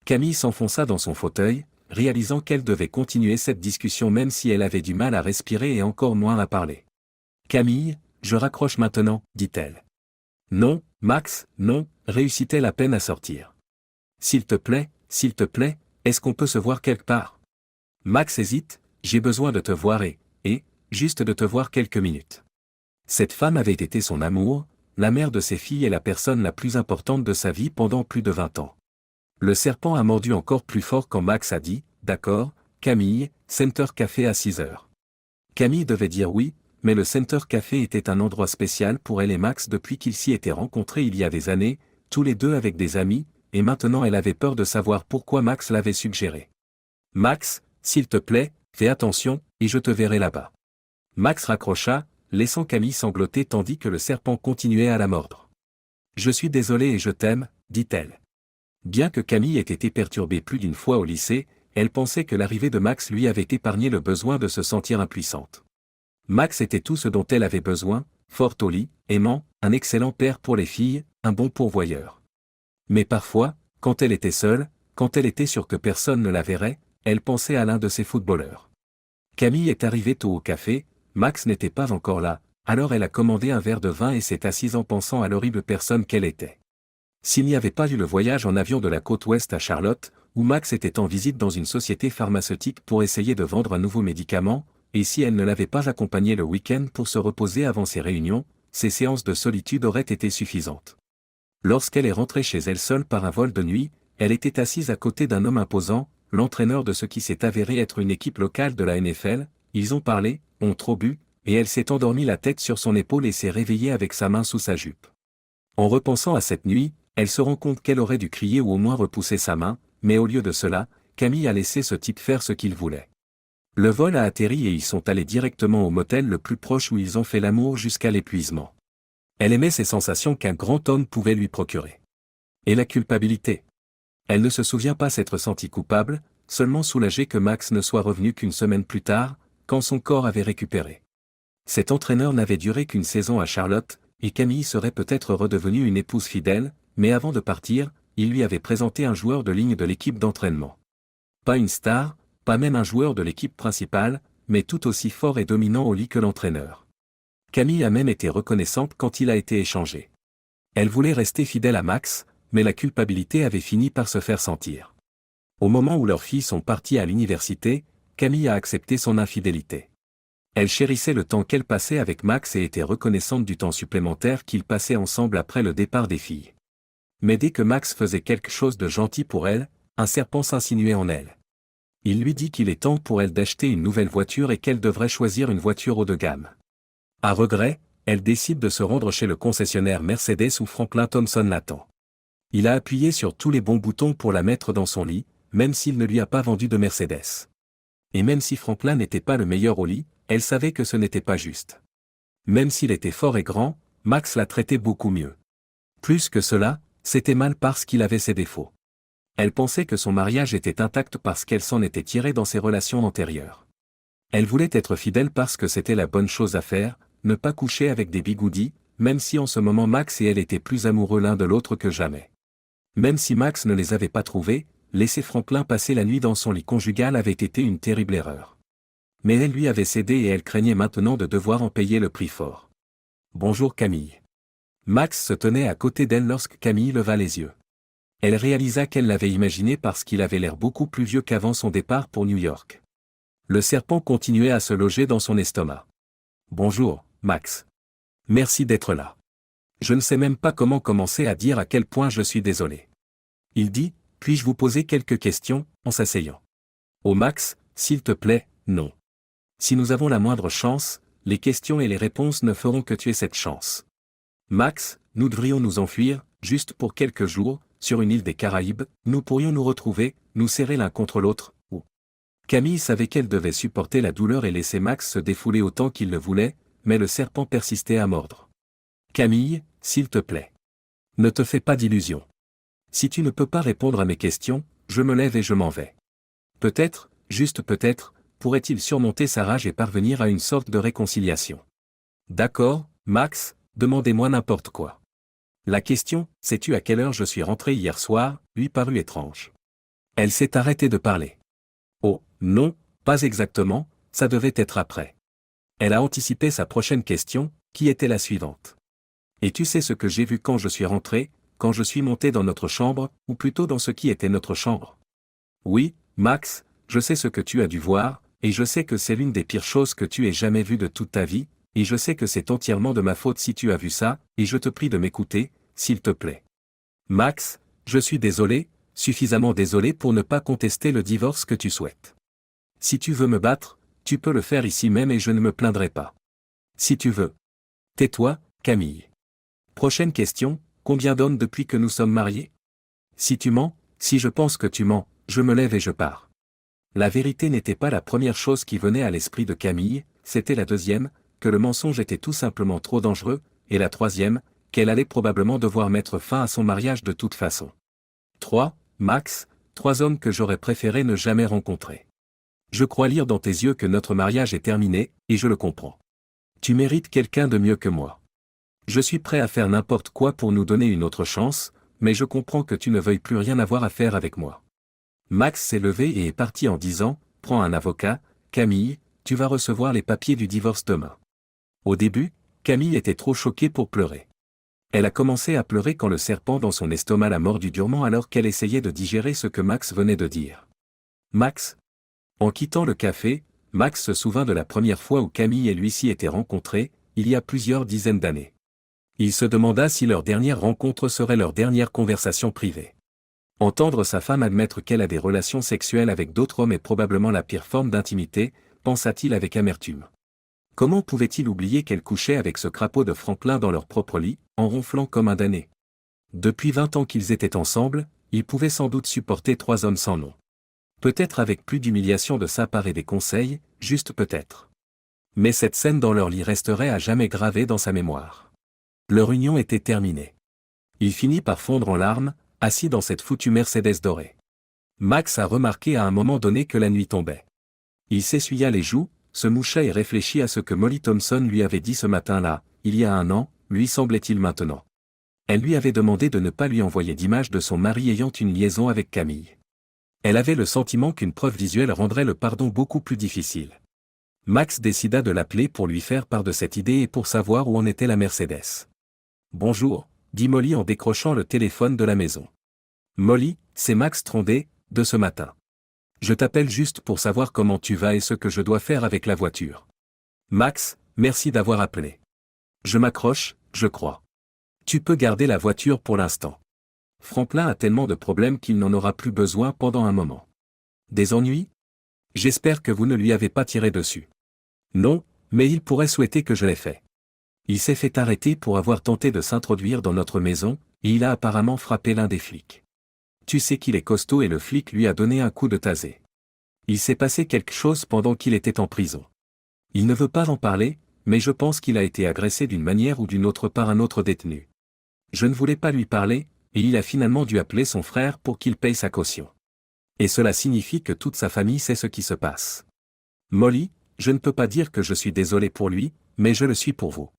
Camille s'enfonça dans son fauteuil, réalisant qu'elle devait continuer cette discussion même si elle avait du mal à respirer et encore moins à parler. Camille, je raccroche maintenant, dit-elle. Non, Max, non, réussit-elle à peine à sortir. S'il te plaît, est-ce qu'on peut se voir quelque part? Max hésite, j'ai besoin de te voir et, juste de te voir quelques minutes. Cette femme avait été son amour, la mère de ses filles et la personne la plus importante de sa vie pendant plus de 20 ans. Le serpent a mordu encore plus fort quand Max a dit, d'accord, Camille, Center Café à 6 heures. Camille devait dire oui, mais le Center Café était un endroit spécial pour elle et Max depuis qu'ils s'y étaient rencontrés il y a des années, tous les deux avec des amis, et maintenant elle avait peur de savoir pourquoi Max l'avait suggéré. Max, s'il te plaît, fais attention, et je te verrai là-bas. Max raccrocha, laissant Camille sangloter tandis que le serpent continuait à la mordre. Je suis désolée et je t'aime, dit-elle. Bien que Camille ait été perturbée plus d'une fois au lycée, elle pensait que l'arrivée de Max lui avait épargné le besoin de se sentir impuissante. Max était tout ce dont elle avait besoin, fort au lit, aimant, un excellent père pour les filles, un bon pourvoyeur. Mais parfois, quand elle était seule, quand elle était sûre que personne ne la verrait, elle pensait à l'un de ses footballeurs. Camille est arrivée tôt au café, Max n'était pas encore là, alors elle a commandé un verre de vin et s'est assise en pensant à l'horrible personne qu'elle était. S'il n'y avait pas eu le voyage en avion de la côte ouest à Charlotte, où Max était en visite dans une société pharmaceutique pour essayer de vendre un nouveau médicament, et si elle ne l'avait pas accompagné le week-end pour se reposer avant ses réunions, ses séances de solitude auraient été suffisantes. Lorsqu'elle est rentrée chez elle seule par un vol de nuit, elle était assise à côté d'un homme imposant, l'entraîneur de ce qui s'est avéré être une équipe locale de la NFL, ils ont parlé, ont trop bu, et elle s'est endormie la tête sur son épaule et s'est réveillée avec sa main sous sa jupe. En repensant à cette nuit, elle se rend compte qu'elle aurait dû crier ou au moins repousser sa main, mais au lieu de cela, Camille a laissé ce type faire ce qu'il voulait. Le vol a atterri et ils sont allés directement au motel le plus proche où ils ont fait l'amour jusqu'à l'épuisement. Elle aimait ces sensations qu'un grand homme pouvait lui procurer. Et la culpabilité. Elle ne se souvient pas s'être sentie coupable, seulement soulagée que Max ne soit revenu qu'une semaine plus tard, quand son corps avait récupéré. Cet entraîneur n'avait duré qu'une saison à Charlotte, et Camille serait peut-être redevenue une épouse fidèle, mais avant de partir, il lui avait présenté un joueur de ligne de l'équipe d'entraînement. Pas une star, pas même un joueur de l'équipe principale, mais tout aussi fort et dominant au lit que l'entraîneur. Camille a même été reconnaissante quand il a été échangé. Elle voulait rester fidèle à Max, mais la culpabilité avait fini par se faire sentir. Au moment où leurs filles sont parties à l'université, Camille a accepté son infidélité. Elle chérissait le temps qu'elle passait avec Max et était reconnaissante du temps supplémentaire qu'ils passaient ensemble après le départ des filles. Mais dès que Max faisait quelque chose de gentil pour elle, un serpent s'insinuait en elle. Il lui dit qu'il est temps pour elle d'acheter une nouvelle voiture et qu'elle devrait choisir une voiture haut de gamme. À regret, elle décide de se rendre chez le concessionnaire Mercedes où Franklin Thompson l'attend. Il a appuyé sur tous les bons boutons pour la mettre dans son lit, même s'il ne lui a pas vendu de Mercedes. Et même si Franklin n'était pas le meilleur au lit, elle savait que ce n'était pas juste. Même s'il était fort et grand, Max la traitait beaucoup mieux. Plus que cela, c'était mal parce qu'il avait ses défauts. Elle pensait que son mariage était intact parce qu'elle s'en était tirée dans ses relations antérieures. Elle voulait être fidèle parce que c'était la bonne chose à faire, ne pas coucher avec des bigoudis, même si en ce moment Max et elle étaient plus amoureux l'un de l'autre que jamais. Même si Max ne les avait pas trouvés, laisser Franklin passer la nuit dans son lit conjugal avait été une terrible erreur. Mais elle lui avait cédé et elle craignait maintenant de devoir en payer le prix fort. Bonjour Camille. Max se tenait à côté d'elle lorsque Camille leva les yeux. Elle réalisa qu'elle l'avait imaginé parce qu'il avait l'air beaucoup plus vieux qu'avant son départ pour New York. Le serpent continuait à se loger dans son estomac. Bonjour, Max. Merci d'être là. Je ne sais même pas comment commencer à dire à quel point je suis désolé. Il dit, puis-je vous poser quelques questions, en s'asseyant. Oh Max, s'il te plaît, non. Si nous avons la moindre chance, les questions et les réponses ne feront que tuer cette chance. Max, nous devrions nous enfuir, juste pour quelques jours, sur une île des Caraïbes, nous pourrions nous retrouver, nous serrer l'un contre l'autre, ou... Camille savait qu'elle devait supporter la douleur et laisser Max se défouler autant qu'il le voulait, mais le serpent persistait à mordre. Camille, s'il te plaît. Ne te fais pas d'illusions. Si tu ne peux pas répondre à mes questions, je me lève et je m'en vais. Peut-être, juste peut-être, pourrait-il surmonter sa rage et parvenir à une sorte de réconciliation. D'accord, Max, demandez-moi n'importe quoi. La question, sais-tu à quelle heure je suis rentré hier soir, lui parut étrange. Elle s'est arrêtée de parler. Oh, non, pas exactement, ça devait être après. Elle a anticipé sa prochaine question, qui était la suivante. Et tu sais ce que j'ai vu quand je suis rentré, quand je suis monté dans notre chambre, ou plutôt dans ce qui était notre chambre? Oui, Max, je sais ce que tu as dû voir, et je sais que c'est l'une des pires choses que tu aies jamais vues de toute ta vie, et je sais que c'est entièrement de ma faute si tu as vu ça, et je te prie de m'écouter, s'il te plaît. Max, je suis désolé, suffisamment désolé pour ne pas contester le divorce que tu souhaites. Si tu veux me battre, tu peux le faire ici même et je ne me plaindrai pas. Si tu veux. Tais-toi, Camille. Prochaine question, combien d'hommes depuis que nous sommes mariés? Si tu mens, si je pense que tu mens, je me lève et je pars. La vérité n'était pas la première chose qui venait à l'esprit de Camille, c'était la deuxième, que le mensonge était tout simplement trop dangereux, et la troisième, qu'elle allait probablement devoir mettre fin à son mariage de toute façon. 3, Max, 3 hommes que j'aurais préféré ne jamais rencontrer. Je crois lire dans tes yeux que notre mariage est terminé, et je le comprends. Tu mérites quelqu'un de mieux que moi. Je suis prêt à faire n'importe quoi pour nous donner une autre chance, mais je comprends que tu ne veuilles plus rien avoir à faire avec moi. Max s'est levé et est parti en disant, prends un avocat, Camille, tu vas recevoir les papiers du divorce demain. Au début, Camille était trop choquée pour pleurer. Elle a commencé à pleurer quand le serpent dans son estomac l'a mordu durement alors qu'elle essayait de digérer ce que Max venait de dire. Max. En quittant le café, Max se souvint de la première fois où Camille et lui s'y étaient rencontrés, il y a plusieurs dizaines d'années. Il se demanda si leur dernière rencontre serait leur dernière conversation privée. Entendre sa femme admettre qu'elle a des relations sexuelles avec d'autres hommes est probablement la pire forme d'intimité, pensa-t-il avec amertume. Comment pouvait-il oublier qu'elle couchait avec ce crapaud de Franklin dans leur propre lit, en ronflant comme un damné? Depuis 20 ans qu'ils étaient ensemble, ils pouvaient sans doute supporter 3 hommes sans nom. Peut-être avec plus d'humiliation de sa part et des conseils, juste peut-être. Mais cette scène dans leur lit resterait à jamais gravée dans sa mémoire. Leur union était terminée. Il finit par fondre en larmes, assis dans cette foutue Mercedes dorée. Max a remarqué à un moment donné que la nuit tombait. Il s'essuya les joues, se moucha et réfléchit à ce que Molly Thompson lui avait dit ce matin-là, il y a un an, lui semblait-il maintenant. Elle lui avait demandé de ne pas lui envoyer d'image de son mari ayant une liaison avec Camille. Elle avait le sentiment qu'une preuve visuelle rendrait le pardon beaucoup plus difficile. Max décida de l'appeler pour lui faire part de cette idée et pour savoir où en était la Mercedes. « Bonjour », dit Molly en décrochant le téléphone de la maison. « Molly, c'est Max Trondé, de ce matin. Je t'appelle juste pour savoir comment tu vas et ce que je dois faire avec la voiture. »« Max, merci d'avoir appelé. Je m'accroche, je crois. Tu peux garder la voiture pour l'instant. Franklin a tellement de problèmes qu'il n'en aura plus besoin pendant un moment. Des ennuis? J'espère que vous ne lui avez pas tiré dessus. Non, mais il pourrait souhaiter que je l'aie fait. Il s'est fait arrêter pour avoir tenté de s'introduire dans notre maison, et il a apparemment frappé l'un des flics. Tu sais qu'il est costaud et le flic lui a donné un coup de tasé. Il s'est passé quelque chose pendant qu'il était en prison. Il ne veut pas en parler, mais je pense qu'il a été agressé d'une manière ou d'une autre par un autre détenu. Je ne voulais pas lui parler, et il a finalement dû appeler son frère pour qu'il paye sa caution. Et cela signifie que toute sa famille sait ce qui se passe. Molly, je ne peux pas dire que je suis désolé pour lui, mais je le suis pour vous.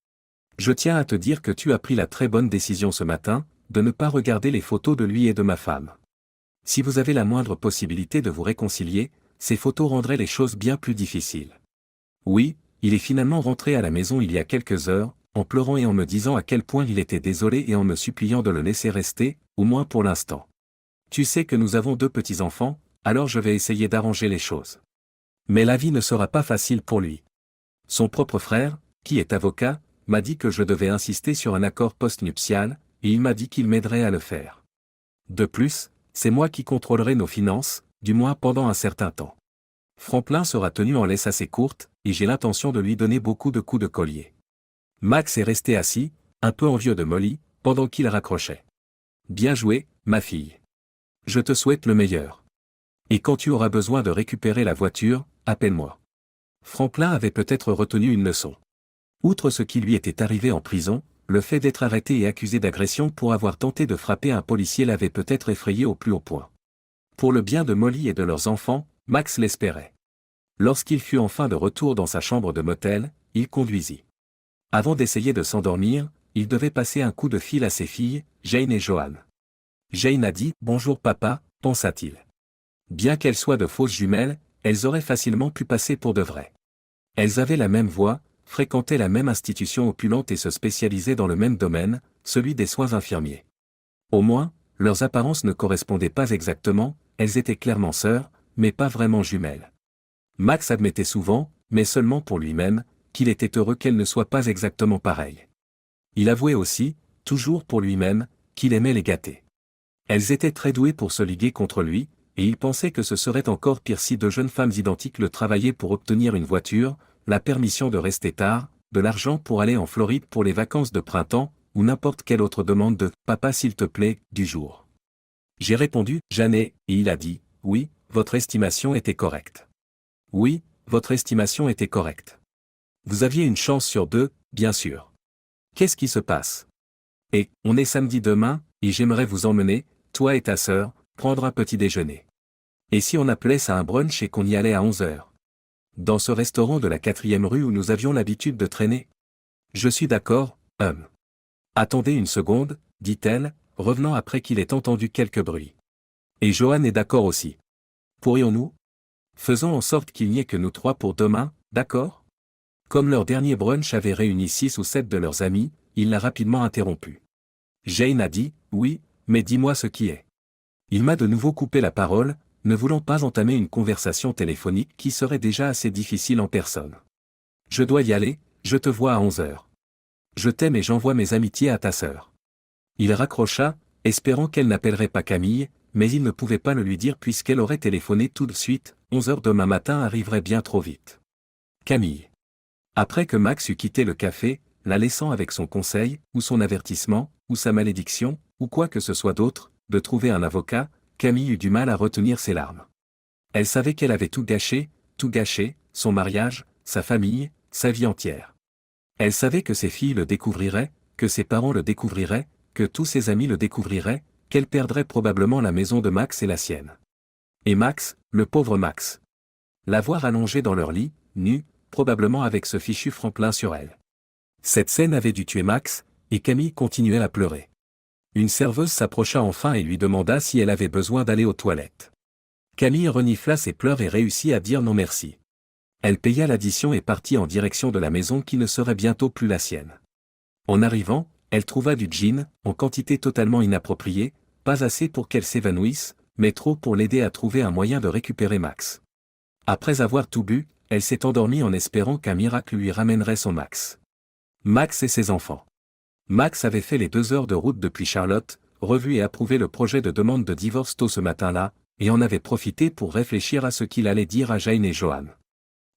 Je tiens à te dire que tu as pris la très bonne décision ce matin, de ne pas regarder les photos de lui et de ma femme. Si vous avez la moindre possibilité de vous réconcilier, ces photos rendraient les choses bien plus difficiles. Oui, il est finalement rentré à la maison il y a quelques heures, en pleurant et en me disant à quel point il était désolé et en me suppliant de le laisser rester, au moins pour l'instant. Tu sais que nous avons 2 petits-enfants, alors je vais essayer d'arranger les choses. Mais la vie ne sera pas facile pour lui. Son propre frère, qui est avocat, m'a dit que je devais insister sur un accord post-nuptial, et il m'a dit qu'il m'aiderait à le faire. De plus, c'est moi qui contrôlerai nos finances, du moins pendant un certain temps. Franklin sera tenu en laisse assez courte, et j'ai l'intention de lui donner beaucoup de coups de collier. Max est resté assis, un peu envieux de Molly, pendant qu'il raccrochait. Bien joué, ma fille. Je te souhaite le meilleur. Et quand tu auras besoin de récupérer la voiture, appelle-moi. Franklin avait peut-être retenu une leçon. Outre ce qui lui était arrivé en prison, le fait d'être arrêté et accusé d'agression pour avoir tenté de frapper un policier l'avait peut-être effrayé au plus haut point. Pour le bien de Molly et de leurs enfants, Max l'espérait. Lorsqu'il fut enfin de retour dans sa chambre de motel, il conduisit. Avant d'essayer de s'endormir, il devait passer un coup de fil à ses filles, Jane et Joanne. Jane a dit « Bonjour papa », pensa-t-il. Bien qu'elles soient de fausses jumelles, elles auraient facilement pu passer pour de vraies. Elles avaient la même voix, fréquentaient la même institution opulente et se spécialisaient dans le même domaine, celui des soins infirmiers. Au moins, leurs apparences ne correspondaient pas exactement, elles étaient clairement sœurs, mais pas vraiment jumelles. Max admettait souvent, mais seulement pour lui-même, qu'il était heureux qu'elles ne soient pas exactement pareilles. Il avouait aussi, toujours pour lui-même, qu'il aimait les gâter. Elles étaient très douées pour se liguer contre lui, et il pensait que ce serait encore pire si deux jeunes femmes identiques le travaillaient pour obtenir une voiture, la permission de rester tard, de l'argent pour aller en Floride pour les vacances de printemps, ou n'importe quelle autre demande de « papa s'il te plaît » du jour. J'ai répondu « Jamais » et il a dit « Oui, votre estimation était correcte. » Oui, votre estimation était correcte. Vous aviez une chance sur deux, bien sûr. Qu'est-ce qui se passe? Et, on est samedi demain, et j'aimerais vous emmener, toi et ta sœur, prendre un petit déjeuner. Et si on appelait ça un brunch et qu'on y allait à 11 heures? Dans ce restaurant de la 4e rue où nous avions l'habitude de traîner? Je suis d'accord, Attendez une seconde, dit-elle, revenant après qu'il ait entendu quelques bruits. Et Joanne est d'accord aussi. Pourrions-nous? Faisons en sorte qu'il n'y ait que nous trois pour demain, d'accord? Comme leur dernier brunch avait réuni 6 ou 7 de leurs amis, il l'a rapidement interrompu. Jane a dit, oui, mais dis-moi ce qui est. Il m'a de nouveau coupé la parole, ne voulant pas entamer une conversation téléphonique qui serait déjà assez difficile en personne. Je dois y aller, je te vois à 11 heures. Je t'aime et j'envoie mes amitiés à ta sœur. Il raccrocha, espérant qu'elle n'appellerait pas Camille, mais il ne pouvait pas le lui dire puisqu'elle aurait téléphoné tout de suite, 11 heures demain matin arriverait bien trop vite. Camille. Après que Max eut quitté le café, la laissant avec son conseil, ou son avertissement, ou sa malédiction, ou quoi que ce soit d'autre, de trouver un avocat, Camille eut du mal à retenir ses larmes. Elle savait qu'elle avait tout gâché, son mariage, sa famille, sa vie entière. Elle savait que ses filles le découvriraient, que ses parents le découvriraient, que tous ses amis le découvriraient, qu'elle perdrait probablement la maison de Max et la sienne. Et Max, le pauvre Max. La voir allongée dans leur lit, nue, probablement avec ce fichu Franklin sur elle. Cette scène avait dû tuer Max, et Camille continuait à pleurer. Une serveuse s'approcha enfin et lui demanda si elle avait besoin d'aller aux toilettes. Camille renifla ses pleurs et réussit à dire non merci. Elle paya l'addition et partit en direction de la maison qui ne serait bientôt plus la sienne. En arrivant, elle trouva du gin, en quantité totalement inappropriée, pas assez pour qu'elle s'évanouisse, mais trop pour l'aider à trouver un moyen de récupérer Max. Après avoir tout bu, elle s'est endormie en espérant qu'un miracle lui ramènerait son Max. Max et ses enfants. Max avait fait les 2 heures de route depuis Charlotte, revu et approuvé le projet de demande de divorce tôt ce matin-là, et en avait profité pour réfléchir à ce qu'il allait dire à Jane et Joanne.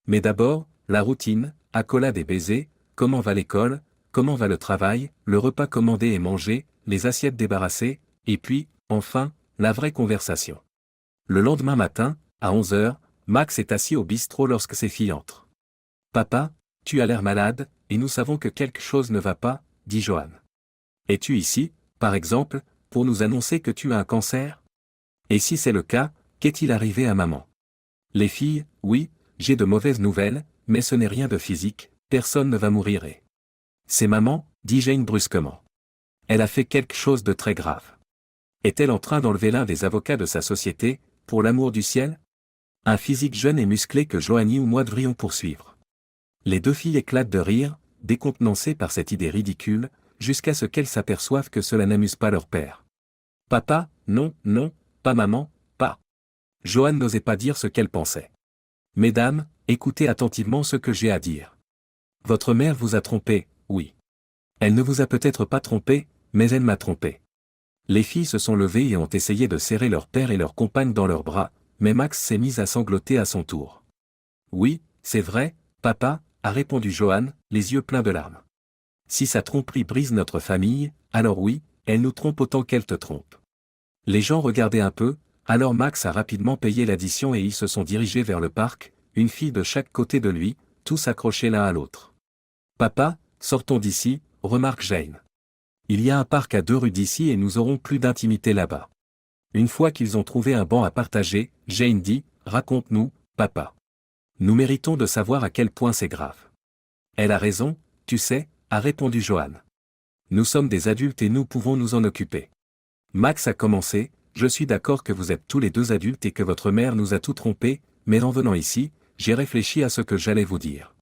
Mais d'abord, la routine, accolade et baisers, comment va l'école, comment va le travail, le repas commandé et mangé, les assiettes débarrassées, et puis, enfin, la vraie conversation. Le lendemain matin, à 11 heures, Max est assis au bistrot lorsque ses filles entrent. « Papa, tu as l'air malade, et nous savons que quelque chose ne va pas, » dit Joanne. « Es-tu ici, par exemple, pour nous annoncer que tu as un cancer? Et si c'est le cas, qu'est-il arrivé à maman? » Les filles, oui, j'ai de mauvaises nouvelles, mais ce n'est rien de physique, personne ne va mourir et... C'est maman, dit Jane brusquement. Elle a fait quelque chose de très grave. Est-elle en train d'enlever l'un des avocats de sa société, pour l'amour du ciel? Un physique jeune et musclé que Joanie ou moi devrions poursuivre. Les 2 filles éclatent de rire, décontenancées par cette idée ridicule, jusqu'à ce qu'elles s'aperçoivent que cela n'amuse pas leur père. Papa, non, non, pas maman, pas. Joanne n'osait pas dire ce qu'elle pensait. Mesdames, écoutez attentivement ce que j'ai à dire. Votre mère vous a trompé, oui. Elle ne vous a peut-être pas trompé, mais elle m'a trompé. Les filles se sont levées et ont essayé de serrer leur père et leur compagne dans leurs bras, mais Max s'est mis à sangloter à son tour. Oui, c'est vrai, papa, a répondu Johan, les yeux pleins de larmes. Si sa tromperie brise notre famille, alors oui, elle nous trompe autant qu'elle te trompe. Les gens regardaient un peu, alors Max a rapidement payé l'addition et ils se sont dirigés vers le parc, une fille de chaque côté de lui, tous accrochés l'un à l'autre. Papa, sortons d'ici, remarque Jane. Il y a un parc à 2 rues d'ici et nous aurons plus d'intimité là-bas. Une fois qu'ils ont trouvé un banc à partager, Jane dit, raconte-nous, papa. Nous méritons de savoir à quel point c'est grave. Elle a raison, tu sais, a répondu Johan. Nous sommes des adultes et nous pouvons nous en occuper. Max a commencé, je suis d'accord que vous êtes tous les deux adultes et que votre mère nous a tout trompés, mais en venant ici, j'ai réfléchi à ce que j'allais vous dire.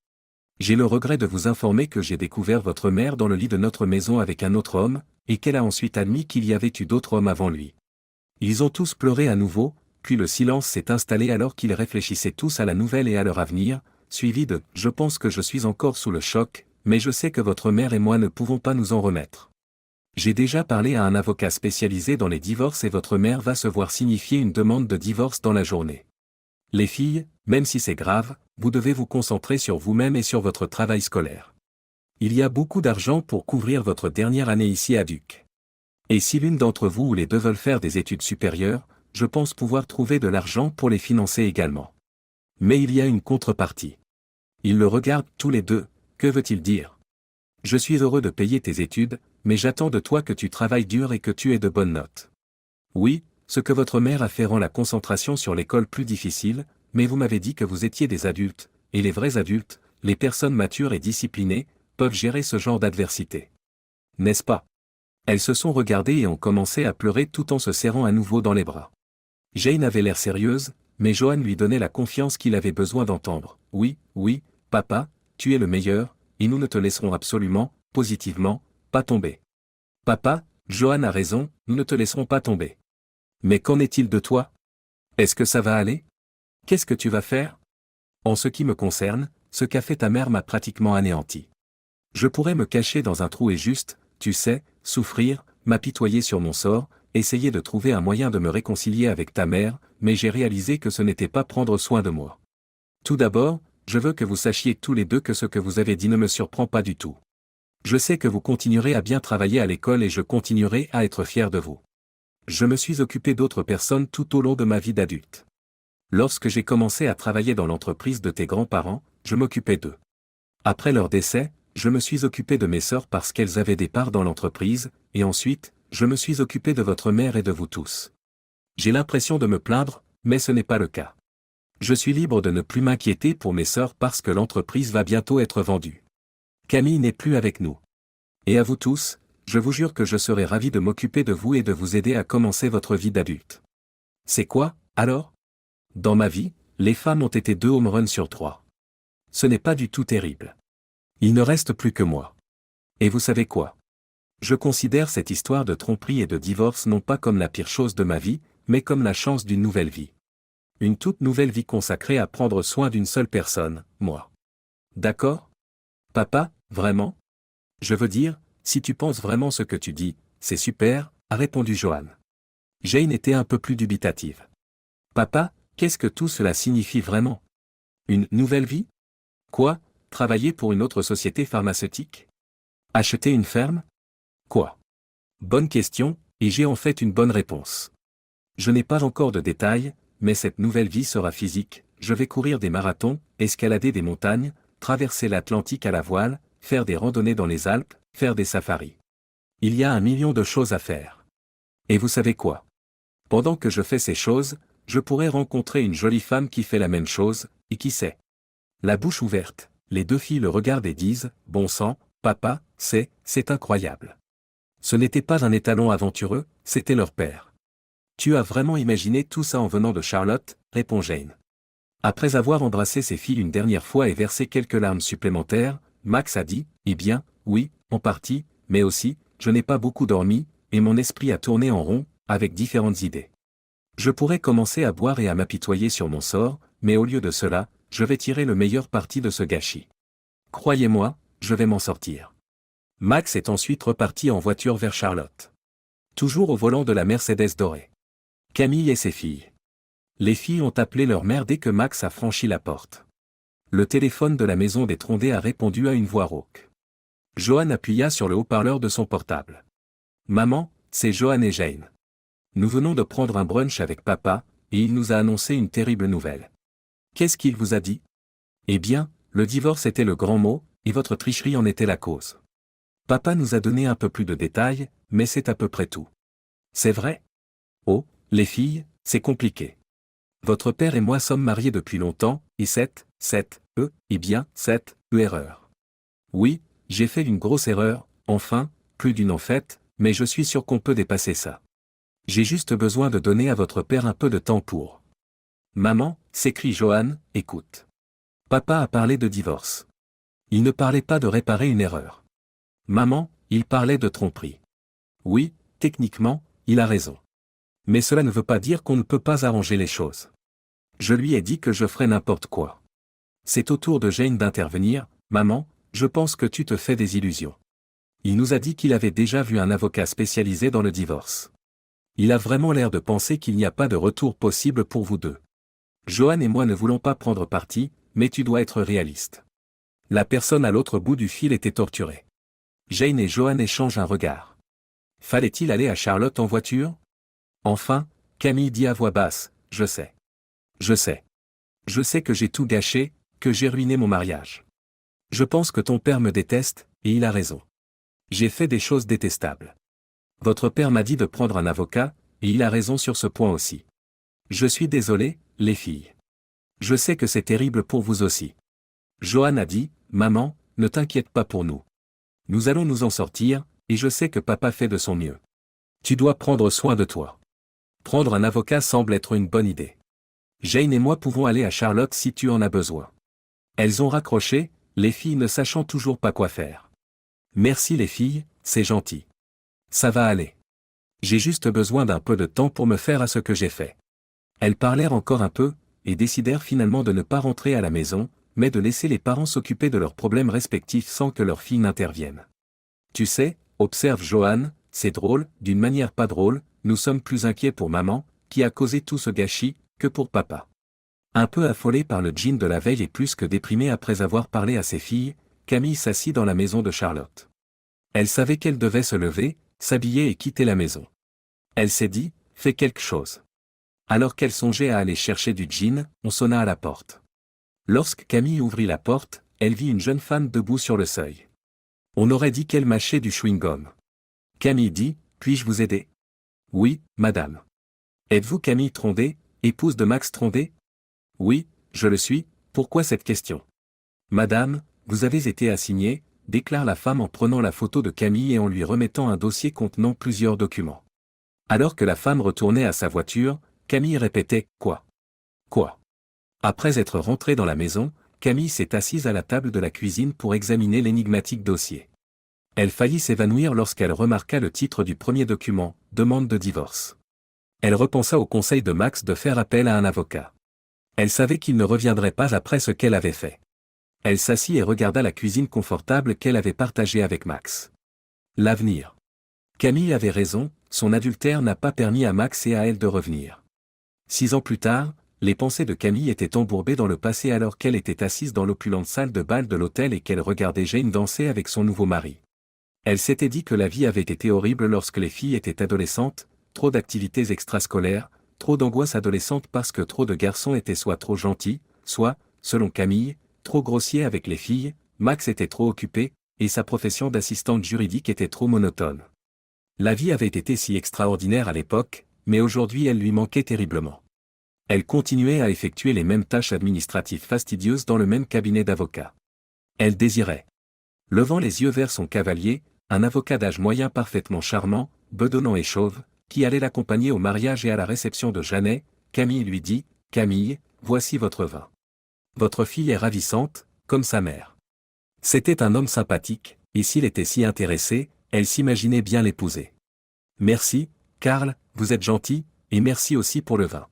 J'ai le regret de vous informer que j'ai découvert votre mère dans le lit de notre maison avec un autre homme, et qu'elle a ensuite admis qu'il y avait eu d'autres hommes avant lui. Ils ont tous pleuré à nouveau, puis le silence s'est installé alors qu'ils réfléchissaient tous à la nouvelle et à leur avenir, suivi de « Je pense que je suis encore sous le choc, mais je sais que votre mère et moi ne pouvons pas nous en remettre. J'ai déjà parlé à un avocat spécialisé dans les divorces et votre mère va se voir signifier une demande de divorce dans la journée. Les filles, même si c'est grave, vous devez vous concentrer sur vous-même et sur votre travail scolaire. Il y a beaucoup d'argent pour couvrir votre dernière année ici à Duke. Et si l'une d'entre vous ou les deux veulent faire des études supérieures, je pense pouvoir trouver de l'argent pour les financer également. Mais il y a une contrepartie. Ils le regardent tous les deux, que veut-il dire? Je suis heureux de payer tes études, mais j'attends de toi que tu travailles dur et que tu aies de bonnes notes. Oui, ce que votre mère a fait rend la concentration sur l'école plus difficile, mais vous m'avez dit que vous étiez des adultes, et les vrais adultes, les personnes matures et disciplinées, peuvent gérer ce genre d'adversité. N'est-ce pas? Elles se sont regardées et ont commencé à pleurer tout en se serrant à nouveau dans les bras. Jane avait l'air sérieuse, mais Johan lui donnait la confiance qu'il avait besoin d'entendre. Oui, oui, papa, tu es le meilleur, et nous ne te laisserons absolument, positivement, pas tomber. Papa, Johan a raison, nous ne te laisserons pas tomber. Mais qu'en est-il de toi? Est-ce que ça va aller? Qu'est-ce que tu vas faire? En ce qui me concerne, ce qu'a fait ta mère m'a pratiquement anéanti. Je pourrais me cacher dans un trou et juste, tu sais, souffrir, m'apitoyer sur mon sort, essayer de trouver un moyen de me réconcilier avec ta mère, mais j'ai réalisé que ce n'était pas prendre soin de moi. Tout d'abord, je veux que vous sachiez tous les deux que ce que vous avez dit ne me surprend pas du tout. Je sais que vous continuerez à bien travailler à l'école et je continuerai à être fier de vous. Je me suis occupé d'autres personnes tout au long de ma vie d'adulte. Lorsque j'ai commencé à travailler dans l'entreprise de tes grands-parents, je m'occupais d'eux. Après leur décès, je me suis occupé de mes sœurs parce qu'elles avaient des parts dans l'entreprise, et ensuite, je me suis occupé de votre mère et de vous tous. J'ai l'impression de me plaindre, mais ce n'est pas le cas. Je suis libre de ne plus m'inquiéter pour mes sœurs parce que l'entreprise va bientôt être vendue. Camille n'est plus avec nous. Et à vous tous, je vous jure que je serai ravi de m'occuper de vous et de vous aider à commencer votre vie d'adulte. C'est quoi, alors? Dans ma vie, les femmes ont été 2 home runs sur 3. Ce n'est pas du tout terrible. Il ne reste plus que moi. Et vous savez quoi? Je considère cette histoire de tromperie et de divorce non pas comme la pire chose de ma vie, mais comme la chance d'une nouvelle vie. Une toute nouvelle vie consacrée à prendre soin d'une seule personne, moi. D'accord? Papa, vraiment? Je veux dire, si tu penses vraiment ce que tu dis, c'est super, a répondu Johan. Jane était un peu plus dubitative. Papa, qu'est-ce que tout cela signifie vraiment? Une nouvelle vie? Quoi, travailler pour une autre société pharmaceutique? Acheter une ferme? Quoi? Bonne question, et j'ai en fait une bonne réponse. Je n'ai pas encore de détails, mais cette nouvelle vie sera physique, je vais courir des marathons, escalader des montagnes, traverser l'Atlantique à la voile, faire des randonnées dans les Alpes, faire des safaris. Il y a 1 million de choses à faire. Et vous savez quoi? Pendant que je fais ces choses, je pourrais rencontrer une jolie femme qui fait la même chose, et qui sait? La bouche ouverte, les 2 filles le regardent et disent, bon sang, papa, c'est incroyable. Ce n'était pas un étalon aventureux, c'était leur père. Tu as vraiment imaginé tout ça en venant de Charlotte, répond Jane. Après avoir embrassé ses filles une dernière fois et versé quelques larmes supplémentaires, Max a dit, eh bien, oui, en partie, mais aussi, je n'ai pas beaucoup dormi, et mon esprit a tourné en rond, avec différentes idées. Je pourrais commencer à boire et à m'apitoyer sur mon sort, mais au lieu de cela, je vais tirer le meilleur parti de ce gâchis. Croyez-moi, je vais m'en sortir. Max est ensuite reparti en voiture vers Charlotte. Toujours au volant de la Mercedes dorée. Camille et ses filles. Les filles ont appelé leur mère dès que Max a franchi la porte. Le téléphone de la maison des Trondé a répondu à une voix rauque. Johan appuya sur le haut-parleur de son portable. Maman, c'est Johan et Jane. Nous venons de prendre un brunch avec papa, et il nous a annoncé une terrible nouvelle. Qu'est-ce qu'il vous a dit? Eh bien, le divorce était le grand mot, et votre tricherie en était la cause. Papa nous a donné un peu plus de détails, mais c'est à peu près tout. C'est vrai? Oh, les filles, c'est compliqué. Votre père et moi sommes mariés depuis longtemps, et cette erreur. Oui, j'ai fait une grosse erreur, enfin, plus d'une en fait, mais je suis sûr qu'on peut dépasser ça. J'ai juste besoin de donner à votre père un peu de temps pour. Maman, s'écrie Johan, écoute. Papa a parlé de divorce. Il ne parlait pas de réparer une erreur. Maman, il parlait de tromperie. Oui, techniquement, il a raison. Mais cela ne veut pas dire qu'on ne peut pas arranger les choses. Je lui ai dit que je ferais n'importe quoi. C'est au tour de Jane d'intervenir. Maman, je pense que tu te fais des illusions. Il nous a dit qu'il avait déjà vu un avocat spécialisé dans le divorce. Il a vraiment l'air de penser qu'il n'y a pas de retour possible pour vous deux. Johan et moi ne voulons pas prendre parti, mais tu dois être réaliste. La personne à l'autre bout du fil était torturée. Jane et Johan échangent un regard. Fallait-il aller à Charlotte en voiture? Enfin, Camille dit à voix basse, je sais. Je sais. Je sais que j'ai tout gâché, que j'ai ruiné mon mariage. Je pense que ton père me déteste, et il a raison. J'ai fait des choses détestables. Votre père m'a dit de prendre un avocat, et il a raison sur ce point aussi. Je suis désolé, les filles. Je sais que c'est terrible pour vous aussi. Johan a dit, maman, ne t'inquiète pas pour nous. Nous allons nous en sortir, et je sais que papa fait de son mieux. Tu dois prendre soin de toi. Prendre un avocat semble être une bonne idée. Jane et moi pouvons aller à Charlotte si tu en as besoin. Elles ont raccroché, les filles ne sachant toujours pas quoi faire. Merci les filles, c'est gentil. Ça va aller. J'ai juste besoin d'un peu de temps pour me faire à ce que j'ai fait. Elles parlèrent encore un peu, et décidèrent finalement de ne pas rentrer à la maison, mais de laisser les parents s'occuper de leurs problèmes respectifs sans que leurs filles n'interviennent. Tu sais, observe Johan, c'est drôle, d'une manière pas drôle, nous sommes plus inquiets pour maman, qui a causé tout ce gâchis, que pour papa. Un peu affolée par le gin de la veille et plus que déprimée après avoir parlé à ses filles, Camille s'assit dans la maison de Charlotte. Elle savait qu'elle devait se lever, s'habiller et quitter la maison. Elle s'est dit, fais quelque chose. Alors qu'elle songeait à aller chercher du gin, on sonna à la porte. Lorsque Camille ouvrit la porte, elle vit une jeune femme debout sur le seuil. On aurait dit qu'elle mâchait du chewing-gum. Camille dit, puis-je vous aider? Oui, madame. Êtes-vous Camille Trondé, épouse de Max Trondé? Oui, je le suis, pourquoi cette question? Madame, vous avez été assignée, déclare la femme en prenant la photo de Camille et en lui remettant un dossier contenant plusieurs documents. Alors que la femme retournait à sa voiture, Camille répétait « Quoi? Quoi ?» Après être rentrée dans la maison, Camille s'est assise à la table de la cuisine pour examiner l'énigmatique dossier. Elle faillit s'évanouir lorsqu'elle remarqua le titre du premier document, « Demande de divorce ». Elle repensa au conseil de Max de faire appel à un avocat. Elle savait qu'il ne reviendrait pas après ce qu'elle avait fait. Elle s'assit et regarda la cuisine confortable qu'elle avait partagée avec Max. L'avenir. Camille avait raison, son adultère n'a pas permis à Max et à elle de revenir. 6 ans plus tard, les pensées de Camille étaient embourbées dans le passé alors qu'elle était assise dans l'opulente salle de bal de l'hôtel et qu'elle regardait Jane danser avec son nouveau mari. Elle s'était dit que la vie avait été horrible lorsque les filles étaient adolescentes, trop d'activités extrascolaires, trop d'angoisse adolescente parce que trop de garçons étaient soit trop gentils, soit, selon Camille, trop grossiers avec les filles, Max était trop occupé, et sa profession d'assistante juridique était trop monotone. La vie avait été si extraordinaire à l'époque, mais aujourd'hui elle lui manquait terriblement. Elle continuait à effectuer les mêmes tâches administratives fastidieuses dans le même cabinet d'avocats. Elle désirait. Levant les yeux vers son cavalier, un avocat d'âge moyen parfaitement charmant, bedonnant et chauve, qui allait l'accompagner au mariage et à la réception de Jeannet, Camille lui dit, « Camille, voici votre vin. Votre fille est ravissante, comme sa mère. » C'était un homme sympathique, et s'il était si intéressé, elle s'imaginait bien l'épouser. « Merci, Karl, vous êtes gentil, et merci aussi pour le vin. »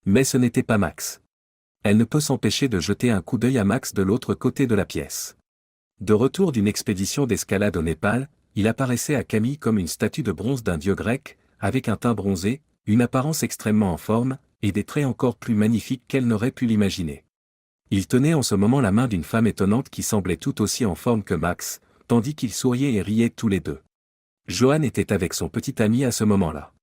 Mais ce n'était pas Max. Elle ne peut s'empêcher de jeter un coup d'œil à Max de l'autre côté de la pièce. De retour d'une expédition d'escalade au Népal, il apparaissait à Camille comme une statue de bronze d'un dieu grec, avec un teint bronzé, une apparence extrêmement en forme, et des traits encore plus magnifiques qu'elle n'aurait pu l'imaginer. Il tenait en ce moment la main d'une femme étonnante qui semblait tout aussi en forme que Max, tandis qu'ils souriaient et riaient tous les deux. Johan était avec son petit ami à ce moment-là.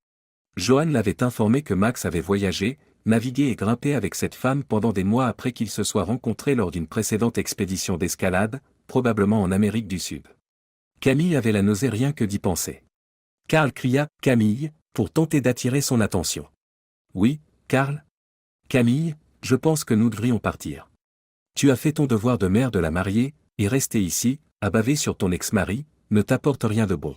Johan l'avait informé que Max avait voyagé, navigué et grimpé avec cette femme pendant des mois après qu'ils se soient rencontrés lors d'une précédente expédition d'escalade, probablement en Amérique du Sud. Camille avait la nausée rien que d'y penser. Karl cria « Camille !» pour tenter d'attirer son attention. « Oui, Karl ? Camille, je pense que nous devrions partir. Tu as fait ton devoir de mère de la mariée, et rester ici, à baver sur ton ex-mari, ne t'apporte rien de bon.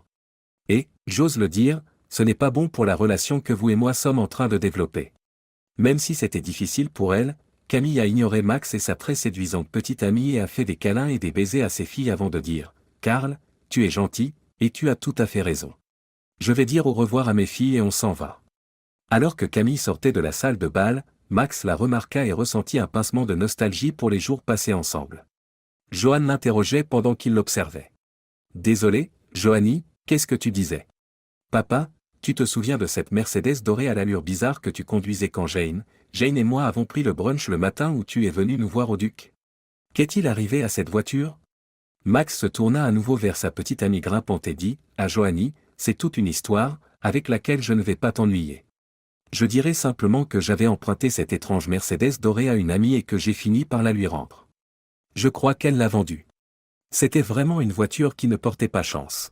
Et, j'ose le dire, ce n'est pas bon pour la relation que vous et moi sommes en train de développer. » Même si c'était difficile pour elle, Camille a ignoré Max et sa très séduisante petite amie et a fait des câlins et des baisers à ses filles avant de dire « Karl, tu es gentil, et tu as tout à fait raison. Je vais dire au revoir à mes filles et on s'en va. » Alors que Camille sortait de la salle de bal, Max la remarqua et ressentit un pincement de nostalgie pour les jours passés ensemble. Johan l'interrogeait pendant qu'il l'observait. « Désolé, Johanny, qu'est-ce que tu disais ? Papa, tu te souviens de cette Mercedes dorée à l'allure bizarre que tu conduisais quand Jane et moi avons pris le brunch le matin où tu es venu nous voir au Duc ? Qu'est-il arrivé à cette voiture ? » Max se tourna à nouveau vers sa petite amie grimpante et dit « À Johanny, c'est toute une histoire, avec laquelle je ne vais pas t'ennuyer. Je dirais simplement que j'avais emprunté cette étrange Mercedes dorée à une amie et que j'ai fini par la lui rendre. Je crois qu'elle l'a vendue. C'était vraiment une voiture qui ne portait pas chance. »